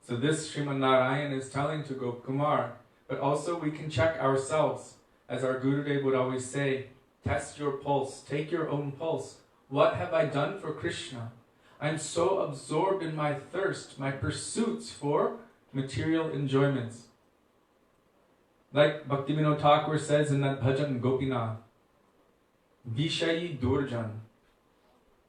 So this Srimad Narayan is telling to Gopkumar, but also we can check ourselves. As our Gurudev would always say, test your pulse, take your own pulse. What have I done for Krishna? I'm so absorbed in my thirst, my pursuits for material enjoyments. Like Bhaktivedanta Thakur says in that bhajan Gopinath, Vishayi Durjan,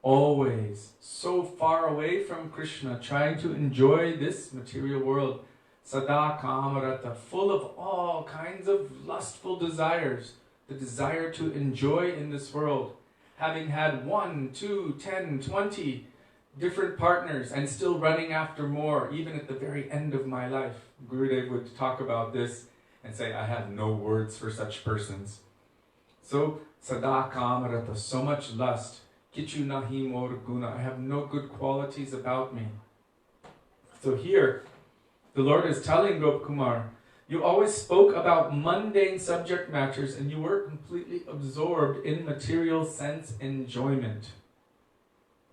always so far away from Krishna, trying to enjoy this material world. Sada kamarata, full of all kinds of lustful desires, the desire to enjoy in this world. Having had 1, 2, 10, 20 different partners and still running after more, even at the very end of my life. Gurudev would talk about this and say, I have no words for such persons. So, sada kamarata, so much lust. Kichu nahi mor guna, I have no good qualities about me. So here, the Lord is telling Gopkumar, you always spoke about mundane subject matters and you were completely absorbed in material sense enjoyment.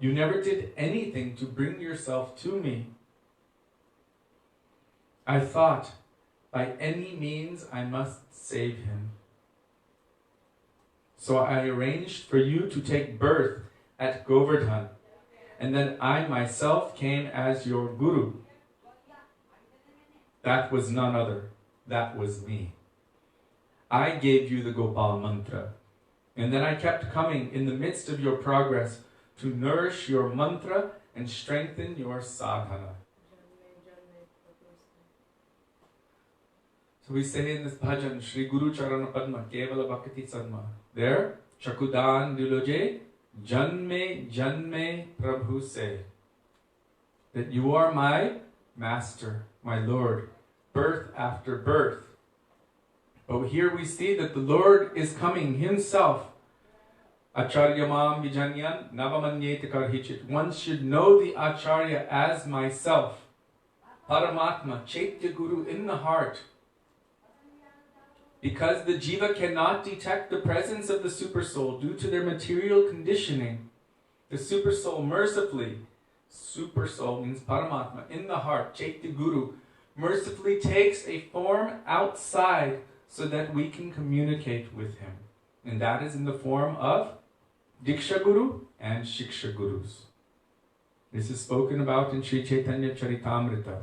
You never did anything to bring yourself to me. I thought, by any means I must save him. So I arranged for you to take birth at Govardhan, and then I myself came as your guru. That was none other. That was me. I gave you the Gopal mantra, and then I kept coming in the midst of your progress to nourish your mantra and strengthen your sadhana. So we say in this bhajan, Shri Guru Charana Padma, Kevala Bhakti Sadma. There, Chakudan Diloje, Janme Janme Prabhu se, that you are my master, my Lord, birth after birth. But here we see that the Lord is coming himself. Acharyamam vijanyan navamanyete karhichit. One should know the Acharya as myself. Paramatma, Chaitya Guru in the heart. Because the jiva cannot detect the presence of the supersoul due to their material conditioning, the supersoul mercifully, supersoul means Paramatma, in the heart, Chaitya Guru, mercifully takes a form outside so that we can communicate with him. And that is in the form of Diksha Guru and Shiksha Gurus. This is spoken about in Sri Chaitanya Charitamrita.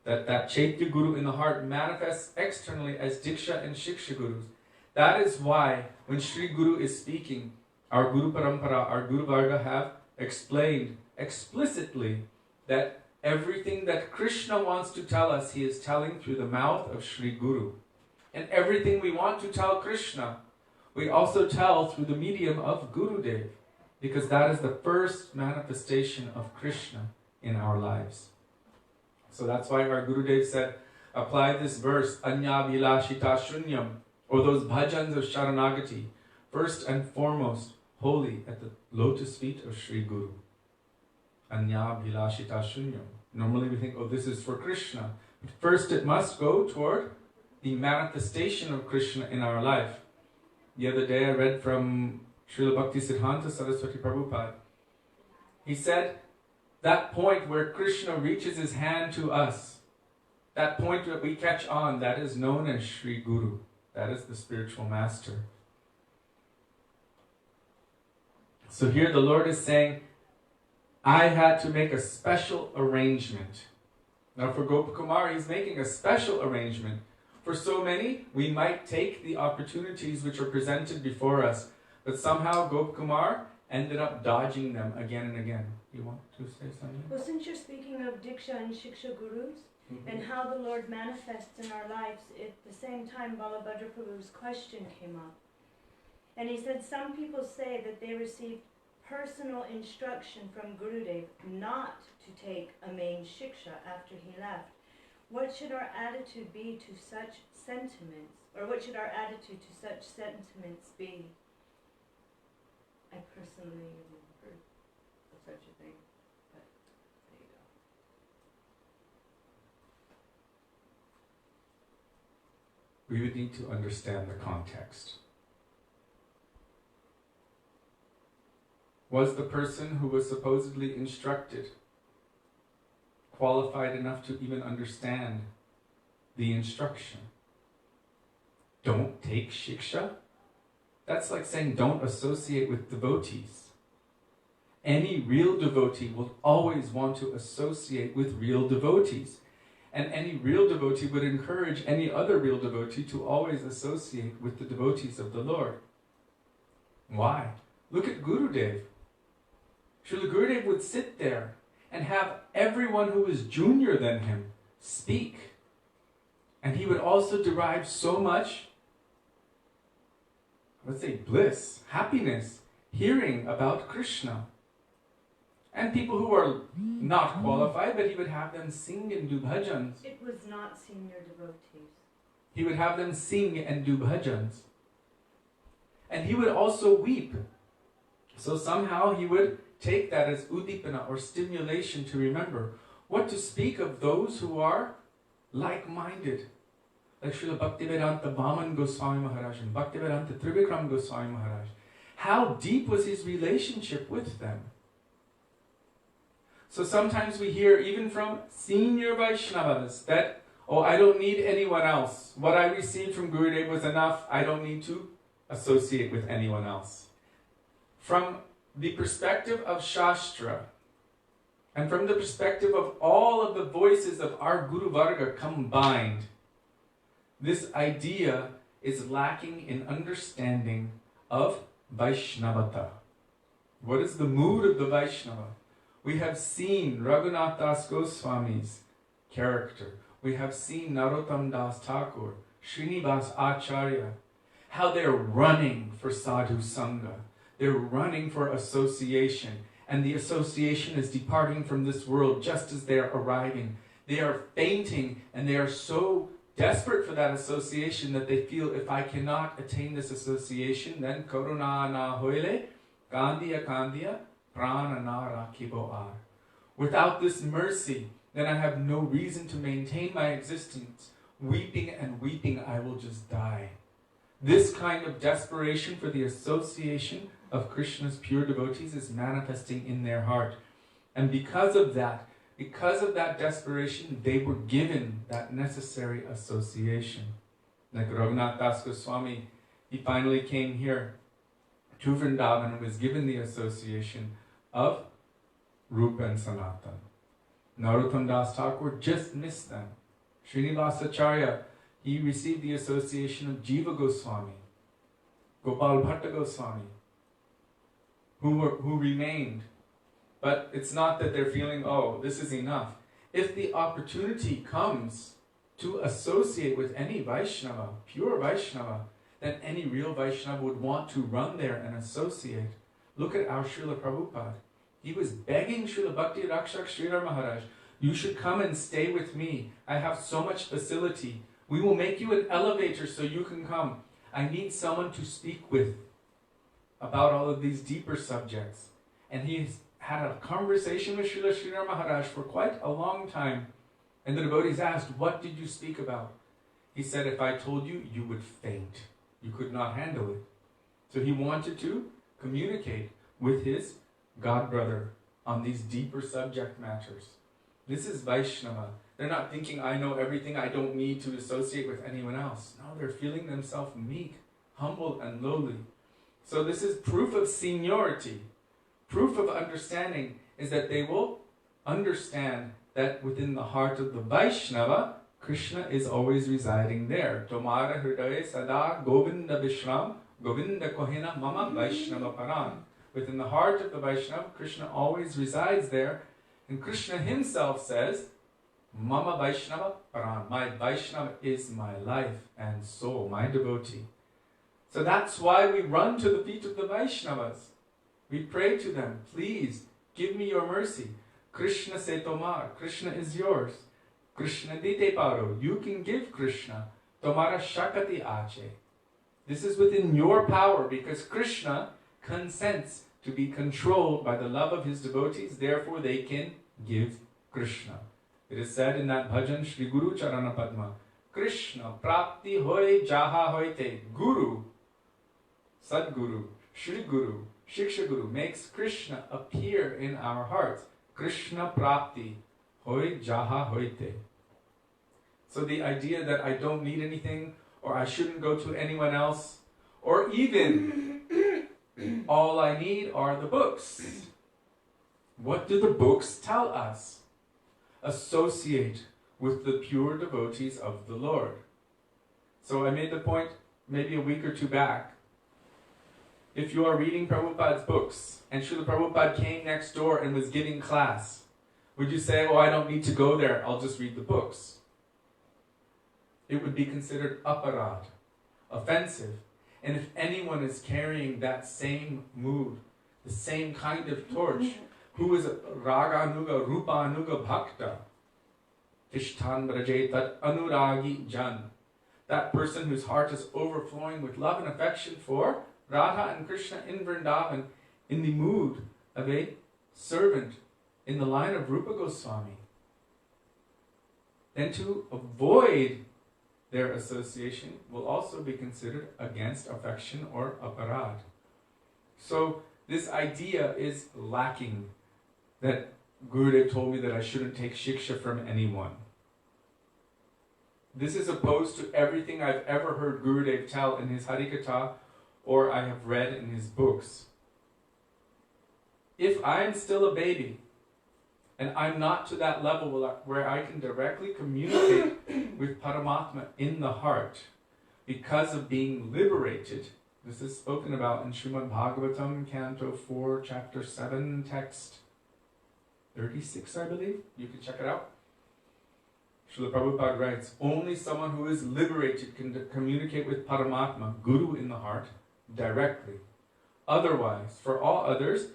That Chaitya Guru in the heart manifests externally as Diksha and Shiksha Gurus. That is why when Sri Guru is speaking, our Guru Parampara, our Guru Varga have explained explicitly that everything that Krishna wants to tell us, he is telling through the mouth of Sri Guru. And everything we want to tell Krishna, we also tell through the medium of Gurudev, because that is the first manifestation of Krishna in our lives. So that's why our Gurudev said, apply this verse, Anya Vilashita Shunyam, or those bhajans of Sharanagati, first and foremost, holy at the lotus feet of Sri Guru. Anya Vilashita Shunyam. Normally we think, oh, this is for Krishna. But first it must go toward the manifestation of Krishna in our life. The other day I read from Srila Bhakti Siddhanta Saraswati Prabhupada. He said, that point where Krishna reaches his hand to us, that point that we catch on, that is known as Sri Guru. That is the spiritual master. So here the Lord is saying, I had to make a special arrangement. Now for Gopakumar, he's making a special arrangement. For so many, we might take the opportunities which are presented before us, but somehow Gopakumar ended up dodging them again and again. You want to say something? Well, since you're speaking of Diksha and Shiksha Gurus, and how the Lord manifests in our lives, at the same time Balabhadra Prabhu's question came up. And he said some people say that they received personal instruction from Gurudev not to take a main Shiksha after he left. What should our attitude be to such sentiments? Or what should our attitude to such sentiments be? I personally haven't heard of such a thing, but there you go. We would need to understand the context. Was the person who was supposedly instructed qualified enough to even understand the instruction? Don't take shiksha? That's like saying don't associate with devotees. Any real devotee will always want to associate with real devotees. And any real devotee would encourage any other real devotee to always associate with the devotees of the Lord. Why? Look at Gurudev. Srila Gurudev would sit there and have everyone who was junior than him speak. And he would also derive so much, let's say, bliss, happiness, hearing about Krishna. And people who are not qualified, but he would have them sing and do bhajans. It was not senior devotees. He would have them sing and do bhajans. And he would also weep. So somehow he would take that as udipana or stimulation to remember what to speak of those who are like-minded. Like Srila Bhaktivedanta Vaman Goswami Maharaj and Bhaktivedanta Trivikram Goswami Maharaj. How deep was his relationship with them? So sometimes we hear even from senior Vaishnavas that, oh, I don't need anyone else. What I received from Gurudev was enough. I don't need to associate with anyone else. From the perspective of Shastra, and from the perspective of all of the voices of our Guru Varga combined, this idea is lacking in understanding of Vaishnavata. What is the mood of the Vaishnava? We have seen Raghunath Das Goswami's character. We have seen Narottam Das Thakur, Srinivas Acharya, how they're running for sadhu sangha. They're running for association, and the association is departing from this world just as they're arriving. They are fainting, and they are so desperate for that association that they feel, if I cannot attain this association, then karuna na hoile, kandiya kandiya, prana na rakhibo ar. Without this mercy, then I have no reason to maintain my existence. Weeping and weeping, I will just die. This kind of desperation for the association of Krishna's pure devotees is manifesting in their heart. And because of that desperation, they were given that necessary association. Like Raghunath Das Goswami, he finally came here to Vrindavan and was given the association of Rupa and Sanatan. Narottam Das Thakur just missed them. Srinivas Acharya, he received the association of Jiva Goswami, Gopal Bhatta Goswami, who remained. But it's not that they're feeling, oh, this is enough. If the opportunity comes to associate with any Vaishnava, pure Vaishnava, then any real Vaishnava would want to run there and associate. Look at our Srila Prabhupada. He was begging Srila Bhakti Rakshak Sridhar Maharaj, you should come and stay with me. I have so much facility. We will make you an elevator so you can come. I need someone to speak with about all of these deeper subjects. And he's had a conversation with Srila Sridhar Maharaj for quite a long time. And the devotees asked, what did you speak about? He said, if I told you, you would faint. You could not handle it. So he wanted to communicate with his godbrother on these deeper subject matters. This is Vaishnava. They're not thinking, I know everything, I don't need to associate with anyone else. No, they're feeling themselves meek, humble, and lowly. So this is proof of seniority. Proof of understanding is that they will understand that within the heart of the Vaishnava, Krishna is always residing there. Tomara hridaya sada govinda vishram, govinda kohina mama Vaishnava paran. Within the heart of the Vaishnava, Krishna always resides there. And Krishna himself says, Mama Vaishnava paran. My Vaishnava is my life and soul, my devotee. So that's why we run to the feet of the Vaishnavas. We pray to them, please, give me your mercy. Krishna se tomar, Krishna is yours. Krishna dite paro, you can give Krishna. Tomara shakati ache. This is within your power because Krishna consents to be controlled by the love of his devotees, therefore they can give Krishna. It is said in that bhajan, Shri Guru Charana Padma, Krishna prapti hoy jaha hoite, Guru, Sadguru, Shri Guru, Shiksha Guru makes Krishna appear in our hearts. Krishna prapti hoy jaha hoite. So the idea that I don't need anything, or I shouldn't go to anyone else, or even all I need are the books. What do the books tell us? Associate with the pure devotees of the Lord. So I made the point maybe a week or two back. If you are reading Prabhupada's books, and Srila Prabhupada came next door and was giving class, would you say, oh, I don't need to go there, I'll just read the books? It would be considered aparad, offensive. And if anyone is carrying that same mood, the same kind of torch, who is a raganuga, rupanuga bhakta, tishtan brajetat anuragi jan, that person whose heart is overflowing with love and affection for Radha and Krishna in Vrindavan, in the mood of a servant in the line of Rupa Goswami, then to avoid their association will also be considered against affection or aparad. So this idea is lacking, that Gurudev told me that I shouldn't take shiksha from anyone. This is opposed to everything I've ever heard Gurudev tell in his Harikatha or I have read in his books. If I'm still a baby, and I'm not to that level where I can directly communicate with Paramatma in the heart because of being liberated. This is spoken about in Srimad Bhagavatam, Canto 4, Chapter 7, text 36, I believe. You can check it out. Srila Prabhupada writes, only someone who is liberated can communicate with Paramatma, Guru in the heart, directly. Otherwise, for all others,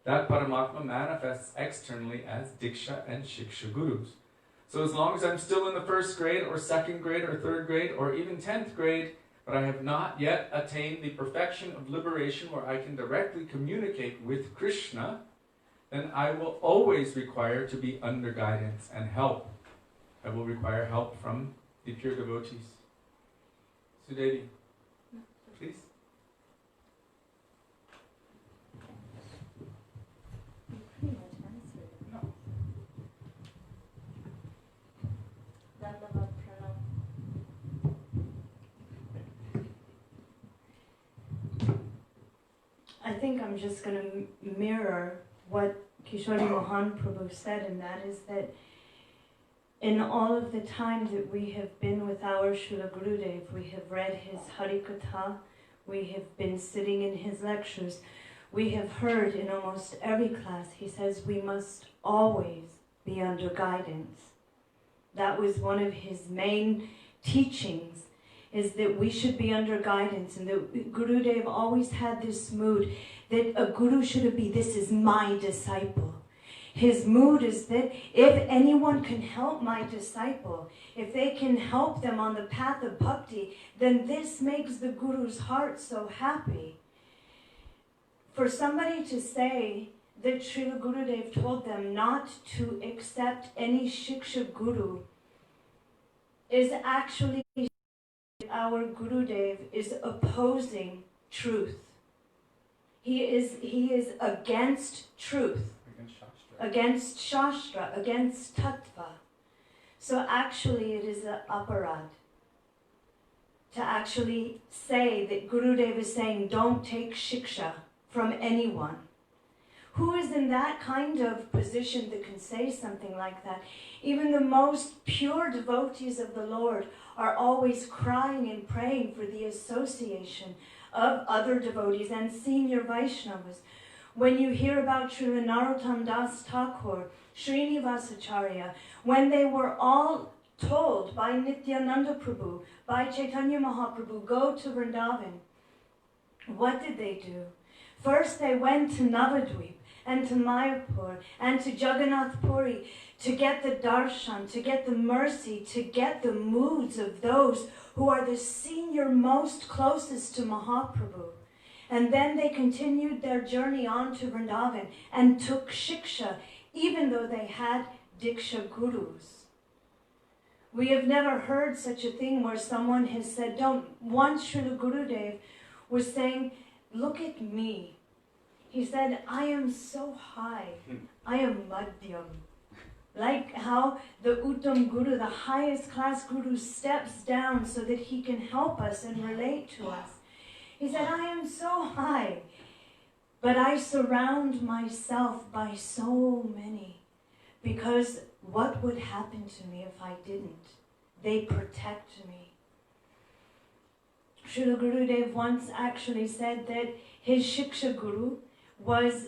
that Paramatma manifests externally as Diksha and Shiksha Gurus. So as long as I'm still in the first grade or second grade or third grade or even 10th grade, but I have not yet attained the perfection of liberation where I can directly communicate with Krishna, then I will always require to be under guidance and help. I will require help from the pure devotees. Sudevi, please. I think I'm just going to mirror what Kishori Mohan Prabhu said, and that is that in all of the time that we have been with our Srila Gurudev, we have read his Harikatha, we have been sitting in his lectures, we have heard in almost every class, he says we must always be under guidance. That was one of his main teachings, is that we should be under guidance, and that Gurudev always had this mood that a guru should be, this is my disciple. His mood is that if anyone can help my disciple, if they can help them on the path of bhakti, then this makes the guru's heart so happy. For somebody to say that Srila Gurudev told them not to accept any Shiksha Guru is actually our Gurudev is opposing truth. He is against truth, against Shastra, against Tattva. So actually it is an aparad to actually say that Gurudev is saying don't take shiksha from anyone. Who is in that kind of position that can say something like that? Even the most pure devotees of the Lord are always crying and praying for the association of other devotees and senior Vaishnavas. When you hear about Srila Narottam Das Thakur, Srinivasacharya, when they were all told by Nityananda Prabhu, by Chaitanya Mahaprabhu, go to Vrindavan, what did they do? First they went to Navadvip and to Mayapur and to Jagannath Puri to get the darshan, to get the mercy, to get the moods of those who are the senior most closest to Mahaprabhu. And then they continued their journey on to Vrindavan and took shiksha, even though they had diksha gurus. We have never heard such a thing where someone has said, once Srila Gurudev was saying, look at me. He said, I am so high. I am madhyam. Like how the Uttam Guru, the highest class Guru, steps down so that he can help us and relate to us. He said, I am so high, but I surround myself by so many, because what would happen to me if I didn't? They protect me. Srila Gurudev once actually said that his Shiksha Guru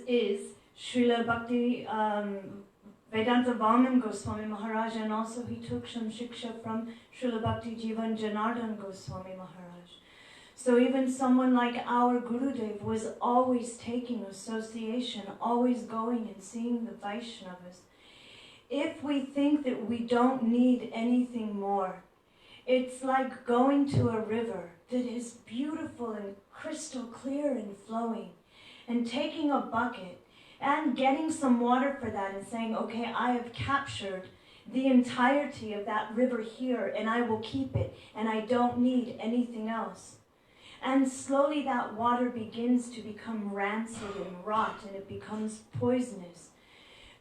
is Srila Bhaktivedanta Vaman Goswami Maharaja, and also he took some Shiksha from Srila Bhakti Jivan Janardhan Goswami Maharaj. So even someone like our Gurudev was always taking association, always going and seeing the Vaishnavas. If we think that we don't need anything more, it's like going to a river that is beautiful and crystal clear and flowing, and taking a bucket and getting some water for that and saying, okay, I have captured the entirety of that river here and I will keep it and I don't need anything else. And slowly that water begins to become rancid and rot, and it becomes poisonous.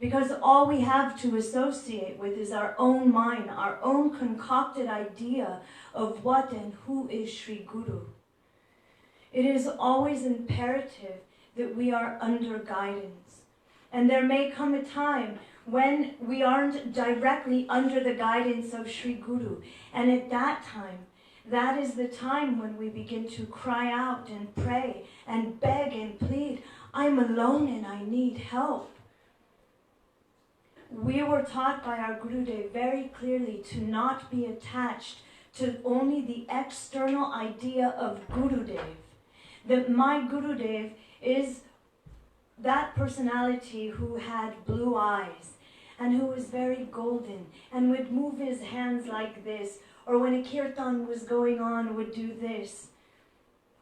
Because all we have to associate with is our own mind, our own concocted idea of what and who is Sri Guru. It is always imperative that we are under guidance. And there may come a time when we aren't directly under the guidance of Sri Guru. And at that time, that is the time when we begin to cry out and pray and beg and plead, I'm alone and I need help. We were taught by our Gurudev very clearly to not be attached to only the external idea of Gurudev. That my Gurudev is that personality who had blue eyes and who was very golden and would move his hands like this, or when a kirtan was going on would do this.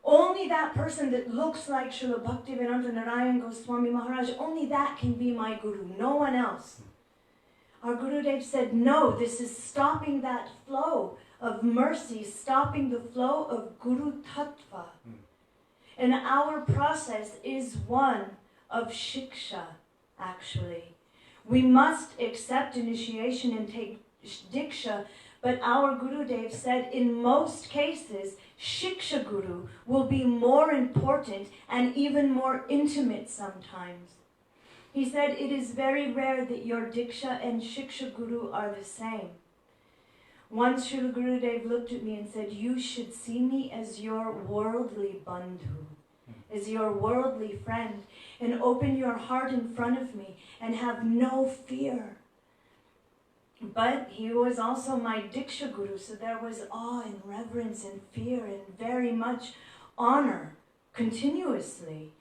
Only that person that looks like Srila Bhaktivedanta Narayan Goswami Maharaj, only that can be my Guru, no one else. Our Gurudev said, no, this is stopping that flow of mercy, stopping the flow of Guru Tattva. And our process is one of shiksha, actually. We must accept initiation and take diksha, but our Gurudev said in most cases, Shiksha Guru will be more important and even more intimate sometimes. He said it is very rare that your Diksha and Shiksha Guru are the same. Once Srila Gurudev looked at me and said, you should see me as your worldly bandhu, as your worldly friend, and open your heart in front of me and have no fear. But he was also my Diksha Guru, so there was awe and reverence and fear and very much honor continuously.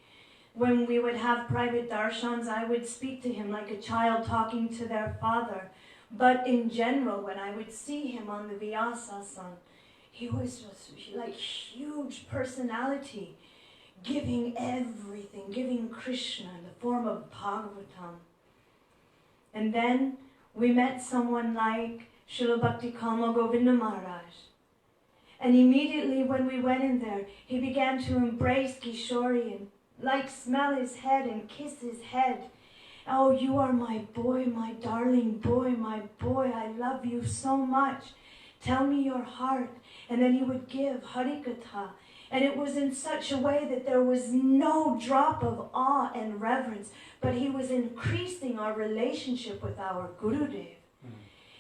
When we would have private darshans, I would speak to him like a child talking to their father. But in general, when I would see him on the Vyasasana, he was just like huge personality, giving everything, giving Krishna in the form of Bhagavatam. And then we met someone like Srila Bhakti Kalma Govinda Maharaj. And immediately when we went in there, he began to embrace Kishori and like smell his head and kiss his head. Oh, you are my boy, my darling boy, my boy. I love you so much. Tell me your heart. And then he would give Harikatha. And it was in such a way that there was no drop of awe and reverence, but he was increasing our relationship with our Gurudev.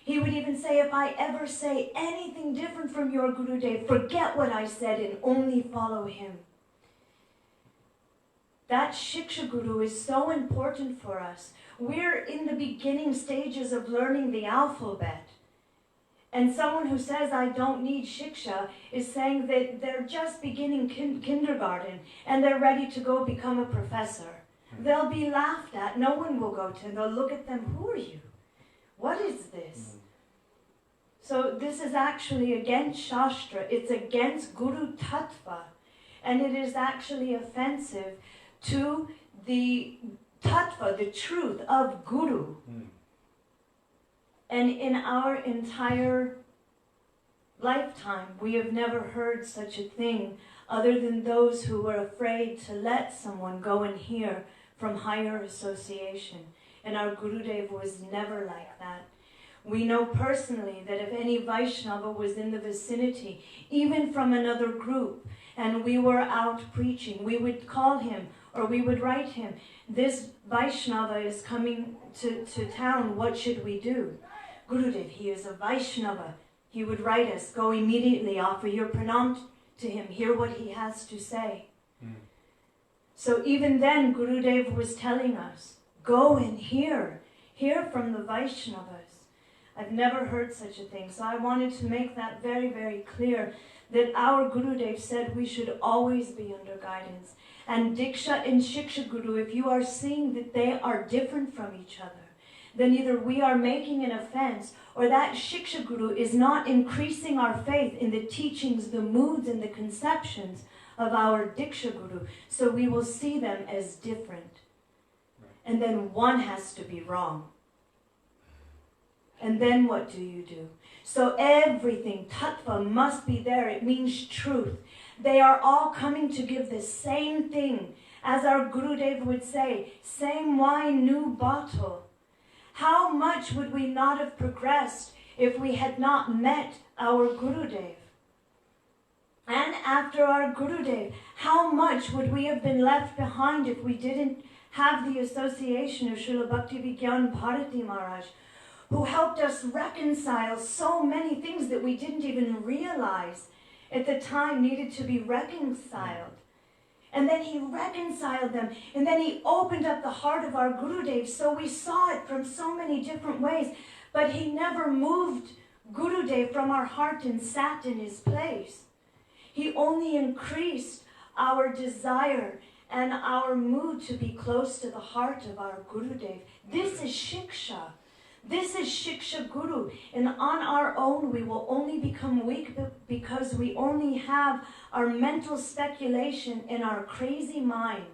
He would even say, if I ever say anything different from your Gurudev, forget what I said and only follow him. That Shiksha Guru is so important for us. We're in the beginning stages of learning the alphabet. And someone who says, I don't need Shiksha, is saying that they're just beginning kindergarten and they're ready to go become a professor. They'll be laughed at. No one will go to them. They'll look at them. Who are you? What is this? So this is actually against Shastra. It's against Guru Tattva. and it is actually offensive to the tattva, the truth of Guru. And in our entire lifetime, we have never heard such a thing other than those who were afraid to let someone go and hear from higher association. And our Gurudev was never like that. We know personally that if any Vaishnava was in the vicinity, even from another group, and we were out preaching, we would call him or we would write him, this Vaishnava is coming to town, what should we do? Gurudev, he is a Vaishnava. He would write us, go immediately, offer your pranam to him, hear what he has to say. So even then, Gurudev was telling us, go and hear from the Vaishnavas. I've never heard such a thing. So I wanted to make that very, very clear, that our Gurudev said we should always be under guidance. And Diksha and Shiksha Guru, if you are seeing that they are different from each other, then either we are making an offense, or that Shiksha Guru is not increasing our faith in the teachings, the moods, and the conceptions of our Diksha Guru. So we will see them as different. And then one has to be wrong. And then what do you do? So everything, tattva, must be there. It means truth. They are all coming to give the same thing. As our Gurudev would say, same wine, new bottle. How much would we not have progressed if we had not met our Gurudev? And after our Gurudev, how much would we have been left behind if we didn't have the association of Srila Bhaktivedanta Maharaj, who helped us reconcile so many things that we didn't even realize at the time needed to be reconciled. And then he reconciled them, and then he opened up the heart of our Gurudev, so we saw it from so many different ways. But he never moved Gurudev from our heart and sat in his place. He only increased our desire and our mood to be close to the heart of our Gurudev. This is Shiksha. This is Shiksha Guru. And on our own, we will only become weak because we only have our mental speculation in our crazy mind.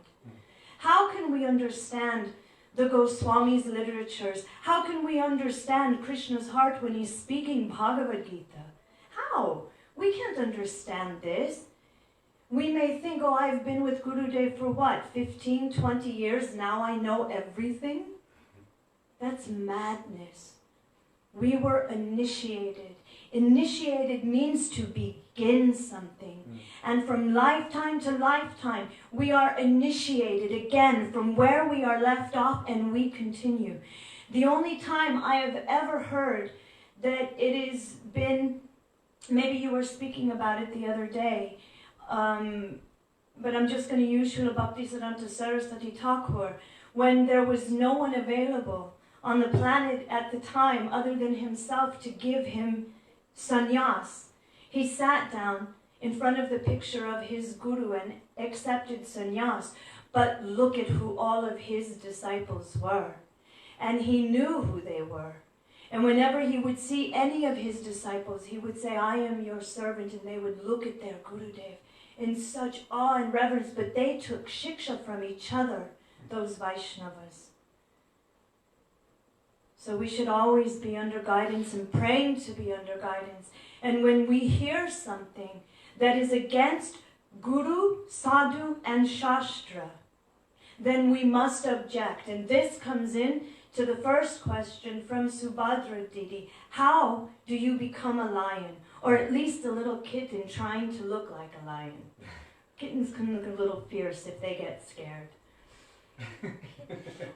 How can we understand the Goswami's literatures? How can we understand Krishna's heart when he's speaking Bhagavad Gita? How? We can't understand this. We may think, oh, I've been with Gurudev for what, 15, 20 years, now I know everything? That's madness. We were initiated. Initiated means to begin something. And from lifetime to lifetime, we are initiated again from where we are left off, and we continue. The only time I have ever heard that it has been, maybe you were speaking about it the other day, but I'm just going to use Srila Bhaktisiddhanta Saraswati Thakur, when there was no one available on the planet at the time other than himself to give him sannyas. He sat down in front of the picture of his guru and accepted sannyas. But look at who all of his disciples were. And he knew who they were. And whenever he would see any of his disciples, he would say, I am your servant. And they would look at their Gurudev in such awe and reverence. But they took shiksha from each other, those Vaishnavas. So we should always be under guidance and praying to be under guidance. And when we hear something that is against Guru, Sadhu, and Shastra, then we must object. And this comes in to the first question from Subhadra Didi. How do you become a lion? Or at least a little kitten trying to look like a lion. Kittens can look a little fierce if they get scared.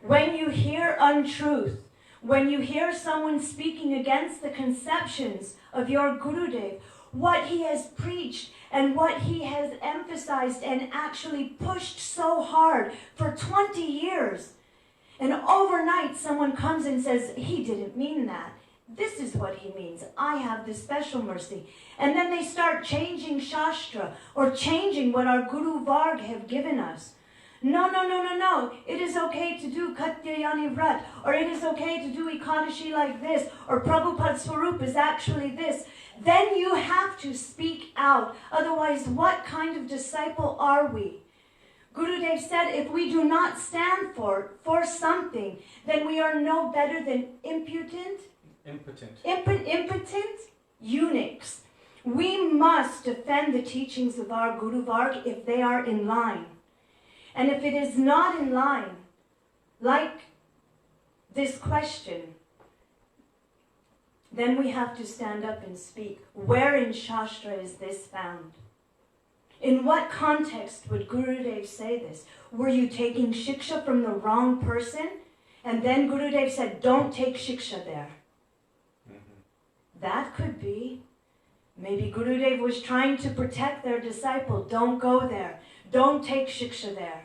When you hear untruth, when you hear someone speaking against the conceptions of your Gurudev, what he has preached and what he has emphasized and actually pushed so hard for 20 years, and overnight someone comes and says, he didn't mean that. This is what he means. I have this special mercy. And then they start changing Shastra or changing what our Guru Varg have given us. No. It is okay to do Katyayani Vrat, or it is okay to do Ekadashi like this, or Prabhupada Swarup is actually this. Then you have to speak out. Otherwise, what kind of disciple are we? Gurudev said, if we do not stand for something, then we are no better than impotent eunuchs. We must defend the teachings of our Guru Varg if they are in line. And if it is not in line, like this question, then we have to stand up and speak. Where in Shastra is this found? In what context would Gurudev say this? Were you taking shiksha from the wrong person? And then Gurudev said, don't take shiksha there. That could be. Maybe Gurudev was trying to protect their disciple. Don't go there. Don't take shiksha there.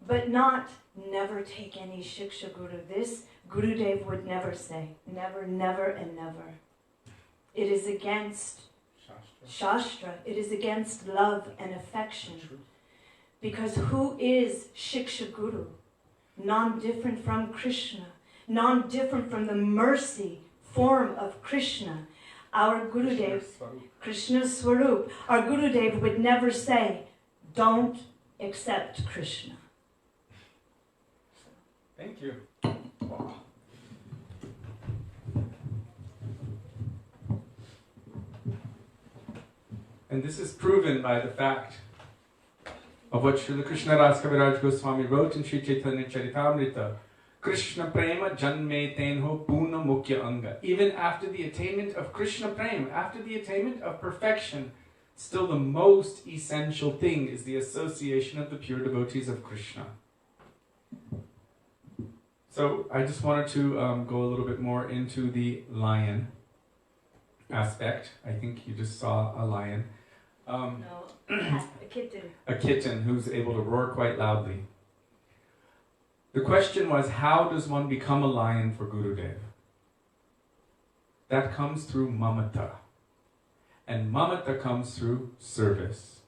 But not, never take any shiksha, Guru. This Gurudev would never say. Never, never, and never. It is against Shastra. It is against love and affection. Because who is Shiksha Guru? Non-different from Krishna. Non-different from the mercy form of Krishna. Our Gurudev, Krishna's Swarup, our Gurudev would never say, don't accept Krishna. Thank you. Wow. And this is proven by the fact of what Srila Krishna Das Kaviraj Goswami wrote in Sri Chaitanya Charitamrita. Krishna Prema Janme Tenho Puna Mukhya Anga. Even after the attainment of Krishna Prema, after the attainment of perfection, still the most essential thing is the association of the pure devotees of Krishna. So I just wanted to go a little bit more into the lion aspect. I think you just saw a lion. No, a kitten. A kitten who's able to roar quite loudly. The question was, how does one become a lion for Gurudev? That comes through mamata. And mamata comes through service.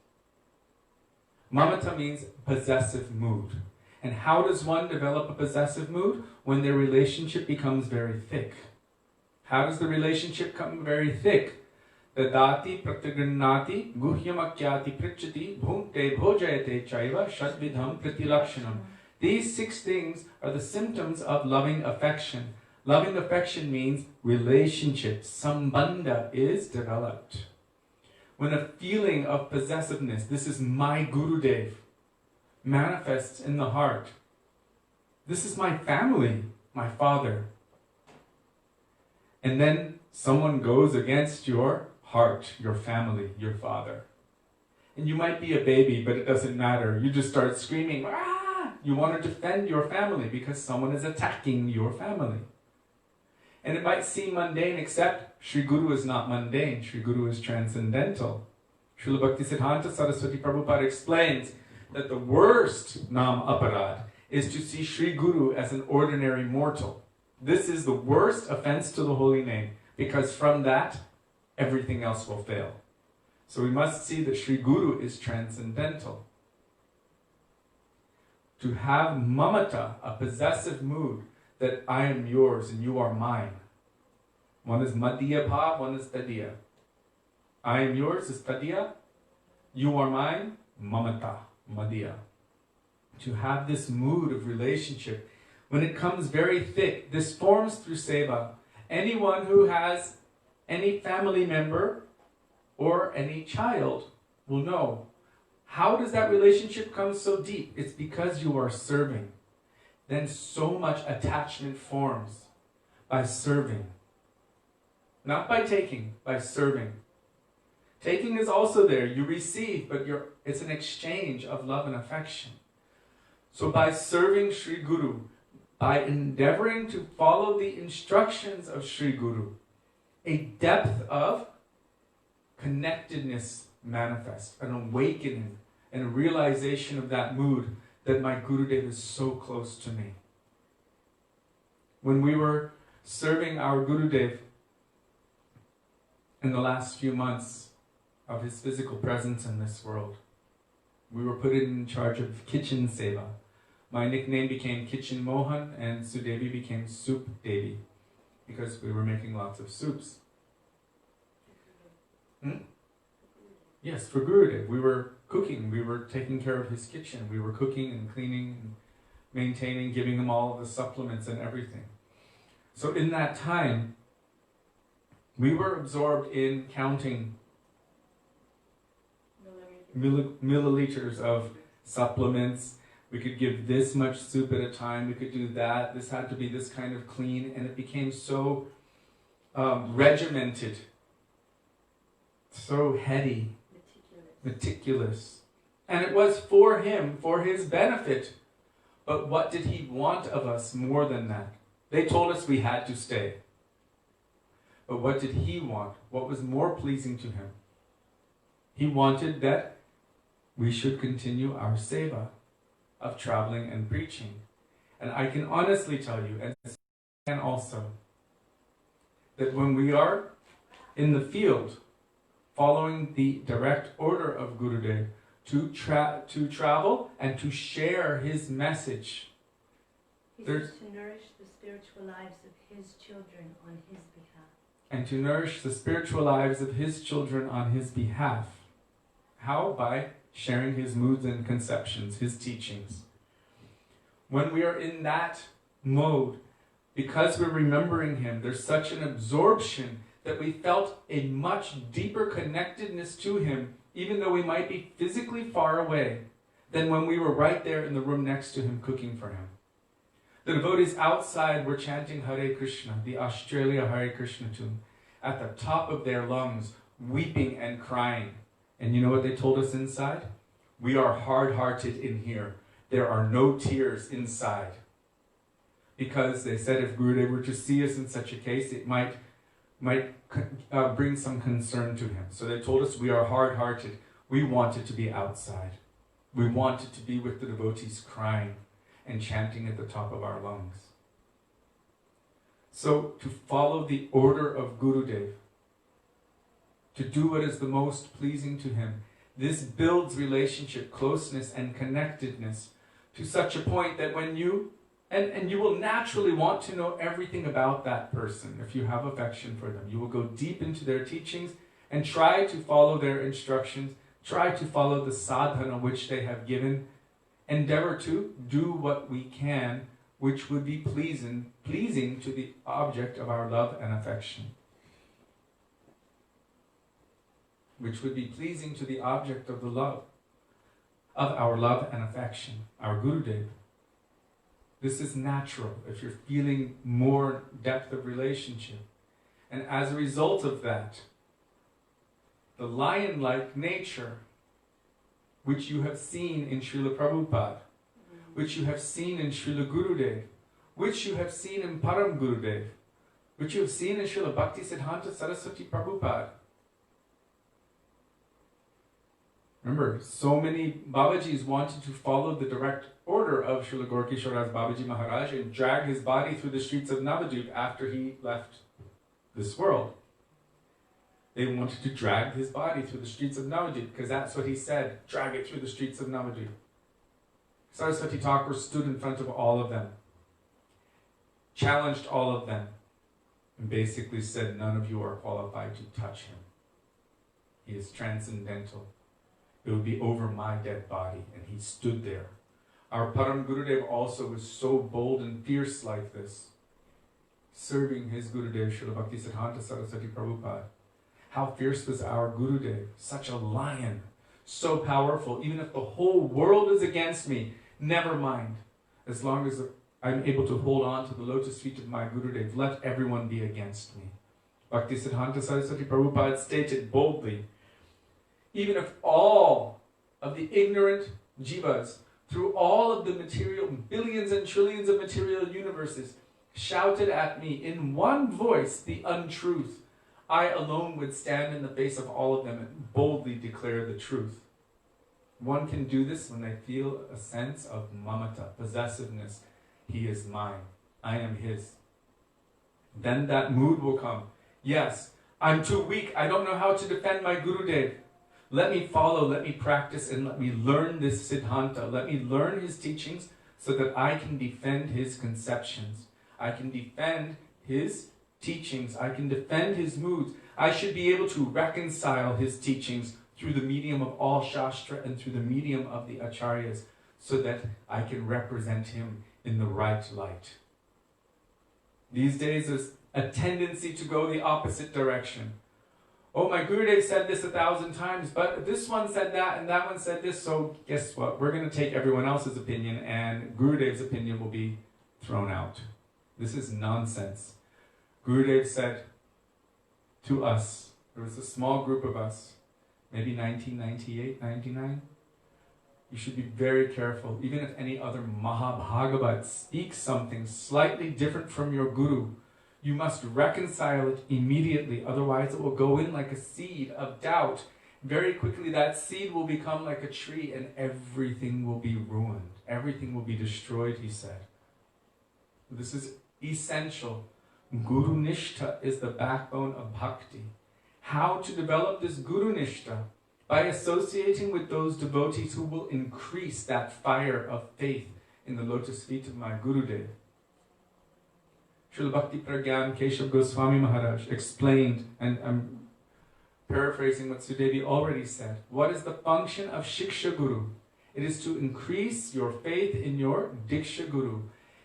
Mamata means possessive mood. And how does one develop a possessive mood? When their relationship becomes very thick. How does the relationship become very thick? Dadati pratyagrinnati guhyamakyati prichati bhunte bhojayate chaiva shadvidham pratilakshanam. These 6 things are the symptoms of loving affection. Loving affection means relationship. Sambandha is developed. When a feeling of possessiveness, this is my Gurudev, manifests in the heart. This is my family, my father. And then someone goes against your heart, your family, your father. And you might be a baby, but it doesn't matter. You just start screaming, ah! You want to defend your family because someone is attacking your family. And it might seem mundane, except Sri Guru is not mundane. Sri Guru is transcendental. Srila Bhaktisiddhanta Saraswati Prabhupada explains that the worst nam aparad is to see Sri Guru as an ordinary mortal. This is the worst offense to the holy name, because from that, everything else will fail. So we must see that Sri Guru is transcendental. To have mamata, a possessive mood, that I am yours and you are mine. One is madhya bhav, one is tadiya. I am yours is tadiya, you are mine, mamata, madhya. To have this mood of relationship, when it comes very thick, this forms through seva. Anyone who has any family member or any child will know. How does that relationship come so deep? It's because you are serving. Then so much attachment forms by serving. Not by taking, by serving. Taking is also there. You receive, but it's an exchange of love and affection. So by serving Sri Guru, by endeavoring to follow the instructions of Sri Guru, a depth of connectedness manifests, an awakening and a realization of that mood that my Gurudev is so close to me. When we were serving our Gurudev in the last few months of his physical presence in this world, we were put in charge of kitchen seva. My nickname became Kitchen Mohan and Sudevi became Soup Devi because we were making lots of soups. Yes, for Gurudev. We were cooking, we were taking care of his kitchen, we were cooking and cleaning and maintaining, giving him all the supplements and everything. So in that time, we were absorbed in counting milliliters of supplements. We could give this much soup at a time, we could do that, this had to be this kind of clean, and it became so regimented, so heady, meticulous. And it was for him, for his benefit. But what did he want of us more than that? They told us we had to stay. But what did he want? What was more pleasing to him? He wanted that we should continue our seva of traveling and preaching. And I can honestly tell you, and also, that when we are in the field, following the direct order of Gurudev, to travel and to share his message. He says to nourish the spiritual lives of his children on his behalf. And to nourish the spiritual lives of his children on his behalf. How? By sharing his moods and conceptions, his teachings. When we are in that mode, because we're remembering him, there's such an absorption that we felt a much deeper connectedness to him, even though we might be physically far away, than when we were right there in the room next to him cooking for him. The devotees outside were chanting Hare Krishna, the Australia Hare Krishna tune, at the top of their lungs, weeping and crying. And you know what they told us inside? We are hard-hearted in here. There are no tears inside. Because they said if Gurudev were to see us in such a case, it might bring some concern to him. So they told us we are hard-hearted. We wanted to be outside. We wanted to be with the devotees crying and chanting at the top of our lungs. So to follow the order of Gurudev, to do what is the most pleasing to him, this builds relationship, closeness, and connectedness to such a point that when you and you will naturally want to know everything about that person if you have affection for them. You will go deep into their teachings and try to follow their instructions, try to follow the sadhana which they have given, endeavor to do what we can which would be pleasing to the object of our love and affection. Which would be pleasing to the object of the love, of our love and affection, our Gurudev. This is natural if you're feeling more depth of relationship. And as a result of that, the lion-like nature which you have seen in Srila Prabhupada, which you have seen in Srila Gurudev, which you have seen in Param Gurudev, which you have seen in Srila Bhaktisiddhanta Saraswati Prabhupada. Remember, so many Babajis wanted to follow the direct order of Srila Gaura Babaji Maharaj and drag his body through the streets of Navadvip after he left this world. They wanted to drag his body through the streets of Navadvip because that's what he said, drag it through the streets of Navadvip. Saraswati Thakur stood in front of all of them, challenged all of them, and basically said, none of you are qualified to touch him. He is transcendental. It would be over my dead body. And he stood there. Our Param Gurudev also was so bold and fierce like this, serving his Gurudev, Srila Bhaktisiddhanta Saraswati Prabhupada. How fierce was our Gurudev? Such a lion, so powerful. Even if the whole world is against me, never mind. As long as I'm able to hold on to the lotus feet of my Gurudev, let everyone be against me. Bhaktisiddhanta Saraswati Prabhupada stated boldly, even if all of the ignorant jivas, through all of the material, billions and trillions of material universes, shouted at me in one voice the untruth, I alone would stand in the face of all of them and boldly declare the truth. One can do this when they feel a sense of mamata, possessiveness. He is mine. I am his. Then that mood will come. Yes, I'm too weak. I don't know how to defend my Gurudev. Let me follow, let me practice, and let me learn this Siddhanta. Let me learn his teachings so that I can defend his conceptions. I can defend his teachings. I can defend his moods. I should be able to reconcile his teachings through the medium of all Shastra and through the medium of the Acharyas, so that I can represent him in the right light. These days there's a tendency to go the opposite direction. Oh, my Gurudev said this 1,000 times, but this one said that and that one said this, so guess what? We're going to take everyone else's opinion and Gurudev's opinion will be thrown out. This is nonsense. Gurudev said to us, there was a small group of us, maybe 1998, 99. You should be very careful. Even if any other Mahabhagavat speaks something slightly different from your Guru, you must reconcile it immediately. Otherwise it will go in like a seed of doubt. Very quickly that seed will become like a tree and everything will be ruined. Everything will be destroyed, he said. This is essential. Guru Nishtha is the backbone of bhakti. How to develop this Guru Nishtha? By associating with those devotees who will increase that fire of faith in the lotus feet of my Gurudev. Srila Bhakti Pragyan Keshav Goswami Maharaj explained, and I'm paraphrasing what Sudevi already said, what is the function of Shiksha Guru? It is to increase your faith in your Diksha Guru.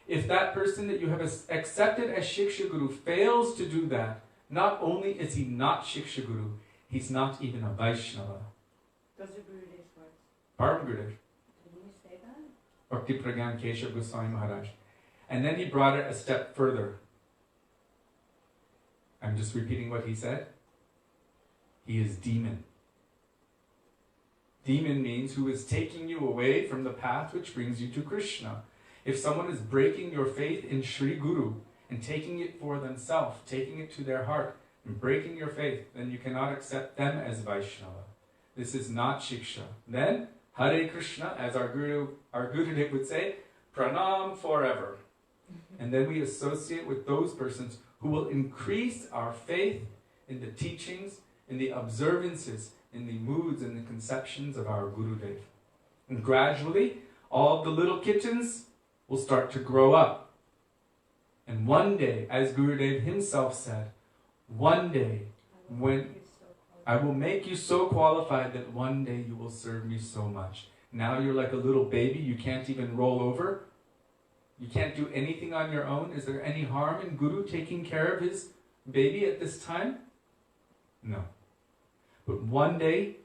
If that person that you have accepted as Shiksha Guru fails to do that, not only is he not Shiksha Guru, he's not even a Vaisnava. Those are Gurudev's words. Param Gurudev. Didn't you say that? Bhakti Pragyan Keshav Goswami Maharaj. And then he brought it a step further. I'm just repeating what he said. He is demon. Demon means who is taking you away from the path which brings you to Krishna. If someone is breaking your faith in Sri Guru and taking it for themselves, taking it to their heart, and breaking your faith, then you cannot accept them as Vaishnava. This is not Shiksha. Then, Hare Krishna, as our Gurudev would say, Pranam forever. And then we associate with those persons who will increase our faith in the teachings, in the observances, in the moods and the conceptions of our Gurudev. And gradually, all the little kittens will start to grow up. And one day, as Gurudev himself said, one day, when I will make you so qualified that one day you will serve me so much. Now you're like a little baby, you can't even roll over. You can't do anything on your own. Is there any harm in Guru taking care of his baby at this time? No. But one day,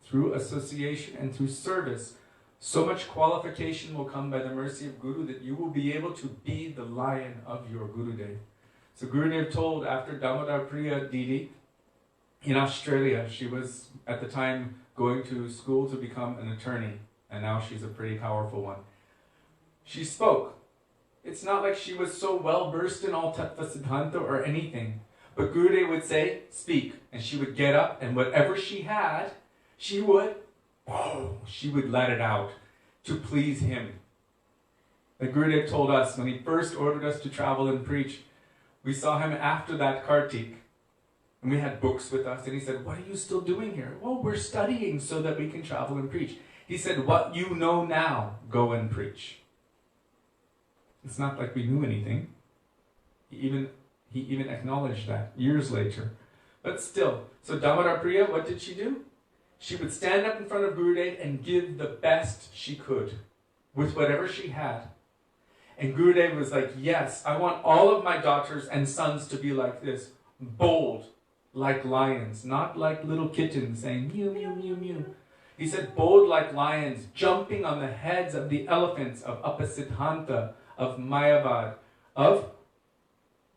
through association and through service, so much qualification will come by the mercy of Guru that you will be able to be the lion of your Gurudev. So Gurudev told after Damodar Priya Didi in Australia, she was at the time going to school to become an attorney, and now she's a pretty powerful one. She spoke. It's not like she was so well versed in all Tattva Siddhanta or anything, but Gurudev would say, speak, and she would get up, and whatever she had, she would let it out to please him. The Gurudev told us when he first ordered us to travel and preach, we saw him after that Kartik, and we had books with us, and he said, what are you still doing here? Well, we're studying so that we can travel and preach. He said, what you know now, go and preach. It's not like we knew anything. He even acknowledged that years later. But still, so Damodar Priya, what did she do? She would stand up in front of Gurudev and give the best she could with whatever she had. And Gurudev was like, yes, I want all of my daughters and sons to be like this, bold, like lions, not like little kittens saying mew, mew, mew, mew. He said bold like lions, jumping on the heads of the elephants of Apasiddhanta, of Mayavad, of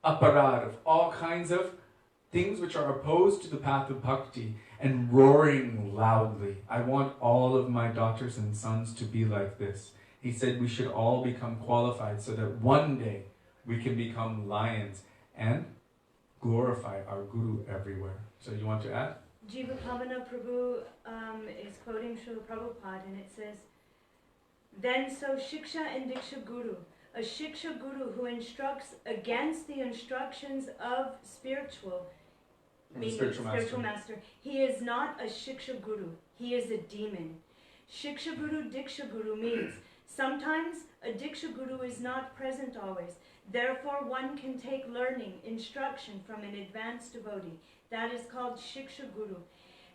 Aparad, of all kinds of things which are opposed to the path of bhakti, and roaring loudly. I want all of my daughters and sons to be like this. He said we should all become qualified so that one day we can become lions and glorify our Guru everywhere. So you want to add? Jiva Pavana Prabhu is quoting Srila Prabhupada, and it says, then so Shiksha and Diksha Guru, a Shiksha Guru who instructs against the instructions of spiritual master, he is not a Shiksha Guru, he is a demon. Shiksha Guru, Diksha Guru means sometimes a Diksha Guru is not present always. Therefore one can take learning, instruction from an advanced devotee. That is called Shiksha Guru.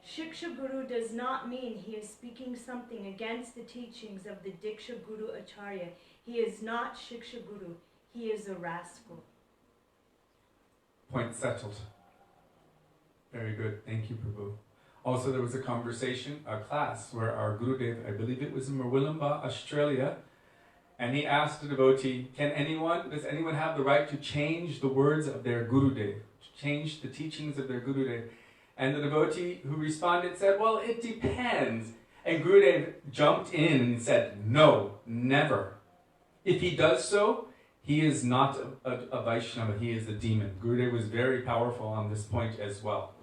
Shiksha Guru does not mean he is speaking something against the teachings of the Diksha Guru Acharya. He is not Shiksha Guru. He is a rascal. Point settled. Very good. Thank you, Prabhu. Also, there was a conversation, a class, where our Gurudev, I believe it was in Murwillumbah, Australia, and he asked the devotee, does anyone have the right to change the words of their Gurudev? Change the teachings of their Gurudev? And the devotee who responded said, well, it depends. And Gurudev jumped in and said, no, never. If he does so, he is not a Vaishnava, he is a demon. Gurudev was very powerful on this point as well.